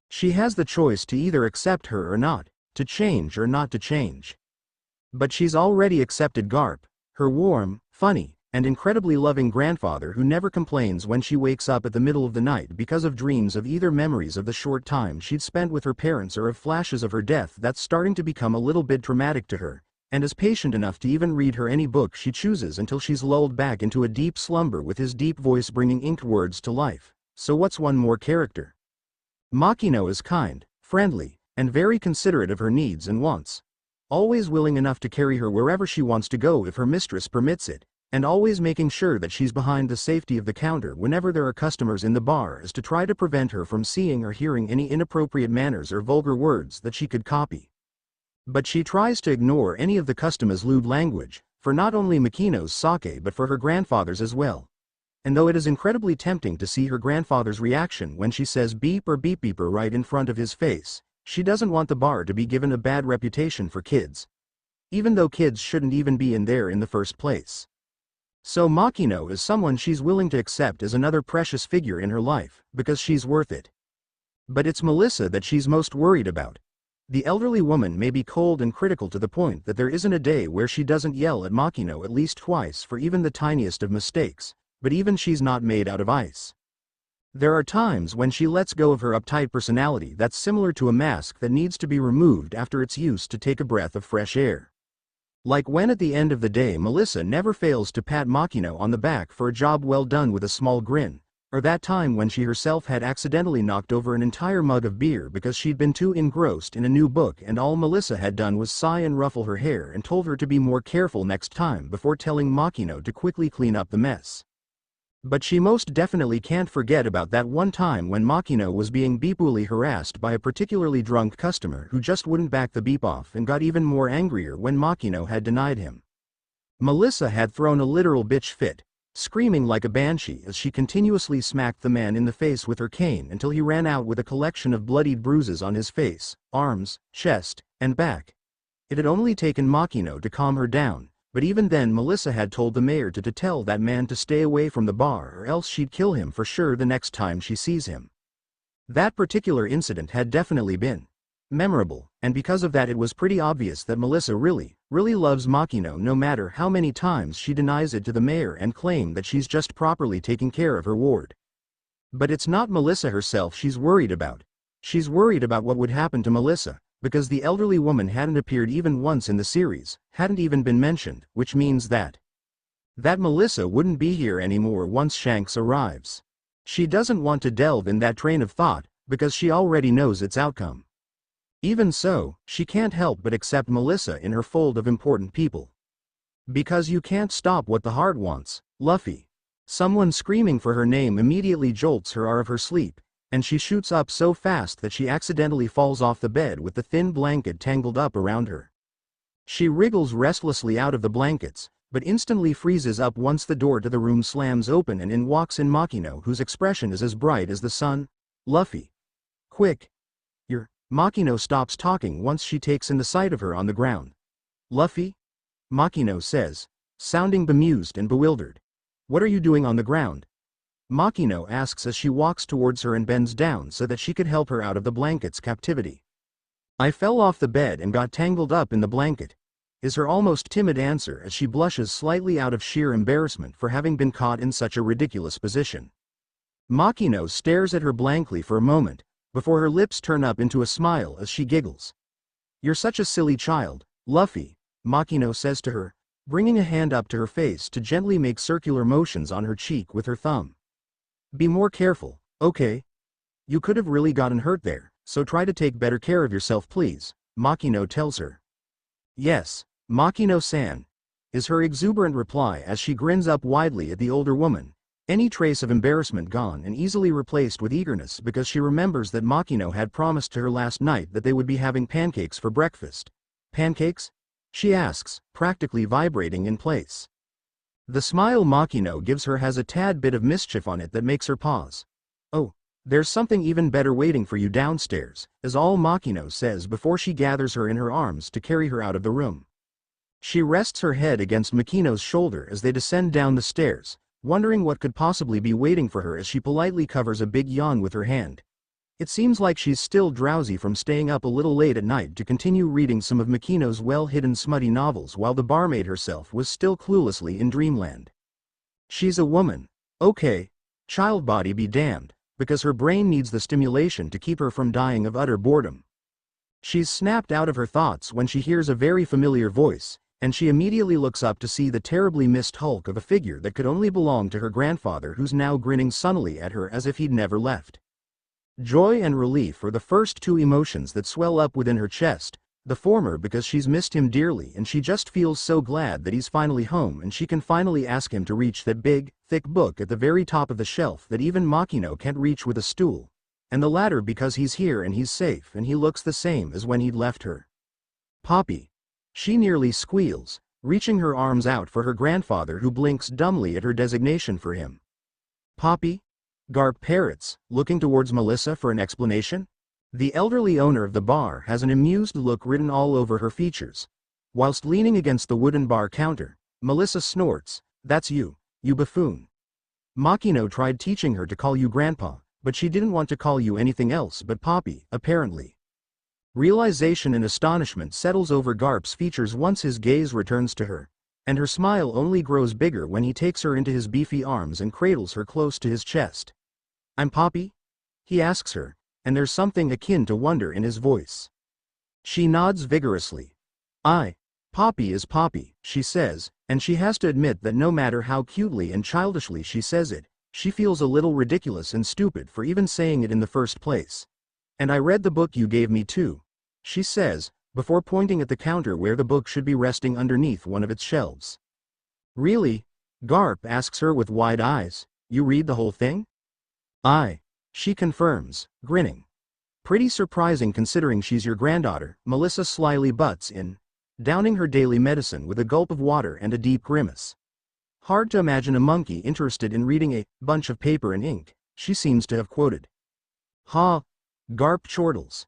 She has the choice to either accept her or not, to change or not to change. But she's already accepted Garp, her warm, funny, and incredibly loving grandfather who never complains when she wakes up at the middle of the night because of dreams of either memories of the short time she'd spent with her parents or of flashes of her death that's starting to become a little bit traumatic to her, and is patient enough to even read her any book she chooses until she's lulled back into a deep slumber with his deep voice bringing inked words to life. So what's one more character? Makino is kind, friendly, and very considerate of her needs and wants. Always willing enough to carry her wherever she wants to go if her mistress permits it, And always making sure that she's behind the safety of the counter whenever there are customers in the bar is to try to prevent her from seeing or hearing any inappropriate manners or vulgar words that she could copy. But she tries to ignore any of the customers' lewd language, for not only Makino's sake but for her grandfather's as well. And though it is incredibly tempting to see her grandfather's reaction when she says beep or beep beeper right in front of his face, she doesn't want the bar to be given a bad reputation for kids. Even though kids shouldn't even be in there in the first place. So Makino is someone she's willing to accept as another precious figure in her life, because she's worth it. But it's Melissa that she's most worried about. The elderly woman may be cold and critical to the point that there isn't a day where she doesn't yell at Makino at least twice for even the tiniest of mistakes, but even she's not made out of ice. There are times when she lets go of her uptight personality that's similar to a mask that needs to be removed after its use to take a breath of fresh air. Like when at the end of the day Melissa never fails to pat Makino on the back for a job well done with a small grin, or that time when she herself had accidentally knocked over an entire mug of beer because she'd been too engrossed in a new book and all Melissa had done was sigh and ruffle her hair and told her to be more careful next time before telling Makino to quickly clean up the mess. But she most definitely can't forget about that one time when Makino was being beepfully harassed by a particularly drunk customer who just wouldn't back the beep off and got even more angrier when Makino had denied him. Melissa had thrown a literal bitch fit, screaming like a banshee as she continuously smacked the man in the face with her cane until he ran out with a collection of bloodied bruises on his face, arms, chest, and back. It had only taken Makino to calm her down. But even then Melissa had told the mayor to tell that man to stay away from the bar or else she'd kill him for sure the next time she sees him. That particular incident had definitely been memorable, and because of that it was pretty obvious that Melissa really loves Makino no matter how many times she denies it to the mayor and claims that she's just properly taking care of her ward. But it's not Melissa herself she's worried about. She's worried about what would happen to Melissa. Because the elderly woman hadn't appeared even once in the series, hadn't even been mentioned, which means that Melissa wouldn't be here anymore once Shanks arrives. She doesn't want to delve in that train of thought, because she already knows its outcome. Even so, she can't help but accept Melissa in her fold of important people. Because you can't stop what the heart wants, Luffy. Someone screaming for her name immediately jolts her out of her sleep, and she shoots up so fast that she accidentally falls off the bed with the thin blanket tangled up around her. She wriggles restlessly out of the blankets, but instantly freezes up once the door to the room slams open and in walks in Makino whose expression is as bright as the sun. Luffy. Quick. Makino stops talking once she takes in the sight of her on the ground. Luffy? Makino says, sounding bemused and bewildered. What are you doing on the ground? Makino asks as she walks towards her and bends down so that she could help her out of the blanket's captivity. I fell off the bed and got tangled up in the blanket, is her almost timid answer as she blushes slightly out of sheer embarrassment for having been caught in such a ridiculous position. Makino stares at her blankly for a moment, before her lips turn up into a smile as she giggles. You're such a silly child, Luffy, Makino says to her, bringing a hand up to her face to gently make circular motions on her cheek with her thumb. Be more careful, okay? You could have really gotten hurt there, so try to take better care of yourself please, Makino tells her. Yes, Makino-san, is her exuberant reply as she grins up widely at the older woman, any trace of embarrassment gone and easily replaced with eagerness because she remembers that Makino had promised to her last night that they would be having pancakes for breakfast. Pancakes? She asks, practically vibrating in place. The smile Makino gives her has a tad bit of mischief on it that makes her pause. Oh, there's something even better waiting for you downstairs, is all Makino says before she gathers her in her arms to carry her out of the room. She rests her head against Makino's shoulder as they descend down the stairs, wondering what could possibly be waiting for her as she politely covers a big yawn with her hand. It seems like she's still drowsy from staying up a little late at night to continue reading some of Makino's well-hidden smutty novels while the barmaid herself was still cluelessly in dreamland. She's a woman. Okay. Child body be damned, because her brain needs the stimulation to keep her from dying of utter boredom. She's snapped out of her thoughts when she hears a very familiar voice, and she immediately looks up to see the terribly missed hulk of a figure that could only belong to her grandfather who's now grinning sunnily at her as if he'd never left. Joy and relief are the first two emotions that swell up within her chest, The former because she's missed him dearly and she just feels so glad that he's finally home and she can finally ask him to reach that big, thick book at the very top of the shelf that even Makino can't reach with a stool. And the latter because he's here and he's safe and he looks the same as when he'd left her. Poppy. She nearly squeals, reaching her arms out for her grandfather who blinks dumbly at her designation for him. Poppy? Garp parrots, looking towards Melissa for an explanation. The elderly owner of the bar has an amused look written all over her features. Whilst leaning against the wooden bar counter, Melissa snorts, "That's you, you buffoon. Makino tried teaching her to call you grandpa, but she didn't want to call you anything else but Poppy, apparently." Realization and astonishment settles over Garp's features once his gaze returns to her, and her smile only grows bigger when he takes her into his beefy arms and cradles her close to his chest. "I'm Poppy?" he asks her, and there's something akin to wonder in his voice. She nods vigorously. Poppy is Poppy," she says, and she has to admit that no matter how cutely and childishly she says it, she feels a little ridiculous and stupid for even saying it in the first place. "And I read the book you gave me too," she says, before pointing at the counter where the book should be resting underneath one of its shelves. "Really?" Garp asks her with wide eyes. "You read the whole thing?" "Aye," she confirms, grinning. "Pretty surprising considering she's your granddaughter," Melissa slyly butts in, downing her daily medicine with a gulp of water and a deep grimace. Hard to imagine a monkey interested in reading a bunch of paper and ink, she seems to have quoted. "Ha!" Garp chortles.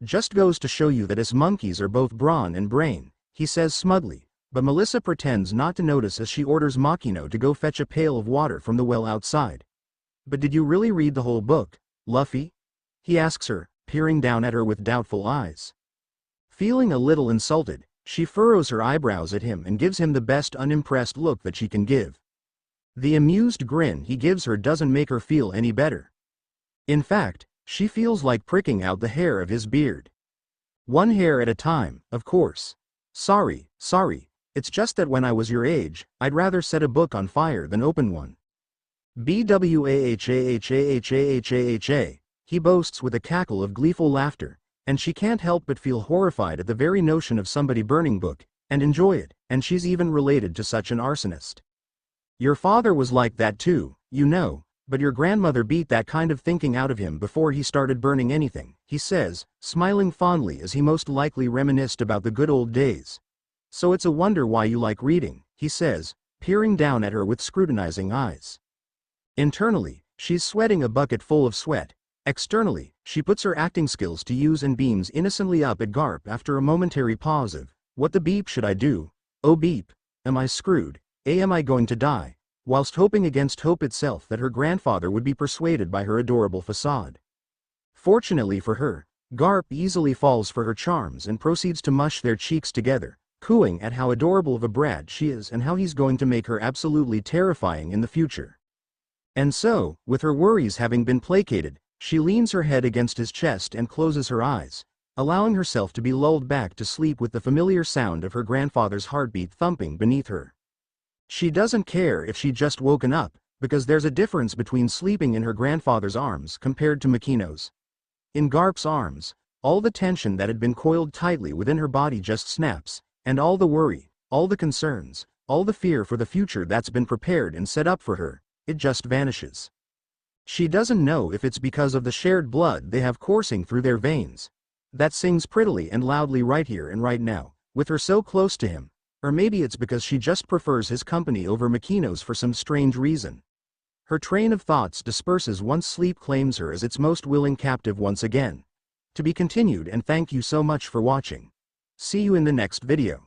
"Just goes to show you that us monkeys are both brawn and brain," he says smugly, but Melissa pretends not to notice as she orders Makino to go fetch a pail of water from the well outside. "But did you really read the whole book, Luffy?" he asks her, peering down at her with doubtful eyes. Feeling a little insulted, she furrows her eyebrows at him and gives him the best unimpressed look that she can give. The amused grin he gives her doesn't make her feel any better. In fact, she feels like pricking out the hair of his beard. "One hair at a time, of course. Sorry, it's just that when I was your age, I'd rather set a book on fire than open one." "Bwahahahahahahah," he boasts with a cackle of gleeful laughter, and she can't help but feel horrified at the very notion of somebody burning book, and enjoy it, and she's even related to such an arsonist. "Your father was like that too, you know. But your grandmother beat that kind of thinking out of him before he started burning anything," he says, smiling fondly as he most likely reminisced about the good old days. "So it's a wonder why you like reading," he says, peering down at her with scrutinizing eyes. Internally, she's sweating a bucket full of sweat. Externally, she puts her acting skills to use and beams innocently up at Garp after a momentary pause of, "What the beep should I do? Oh beep, am I screwed? Am I going to die?" whilst hoping against hope itself that her grandfather would be persuaded by her adorable facade. Fortunately for her, Garp easily falls for her charms and proceeds to mush their cheeks together, cooing at how adorable of a brat she is and how he's going to make her absolutely terrifying in the future. And so, with her worries having been placated, she leans her head against his chest and closes her eyes, allowing herself to be lulled back to sleep with the familiar sound of her grandfather's heartbeat thumping beneath her. She doesn't care if she'd just woken up, because there's a difference between sleeping in her grandfather's arms compared to Makino's. In Garp's arms, all the tension that had been coiled tightly within her body just snaps, and all the worry, all the concerns, all the fear for the future that's been prepared and set up for her, it just vanishes. She doesn't know if it's because of the shared blood they have coursing through their veins, that sings prettily and loudly right here and right now, with her so close to him, or maybe it's because she just prefers his company over Makino's for some strange reason. Her train of thoughts disperses once sleep claims her as its most willing captive once again. To be continued, and thank you so much for watching. See you in the next video.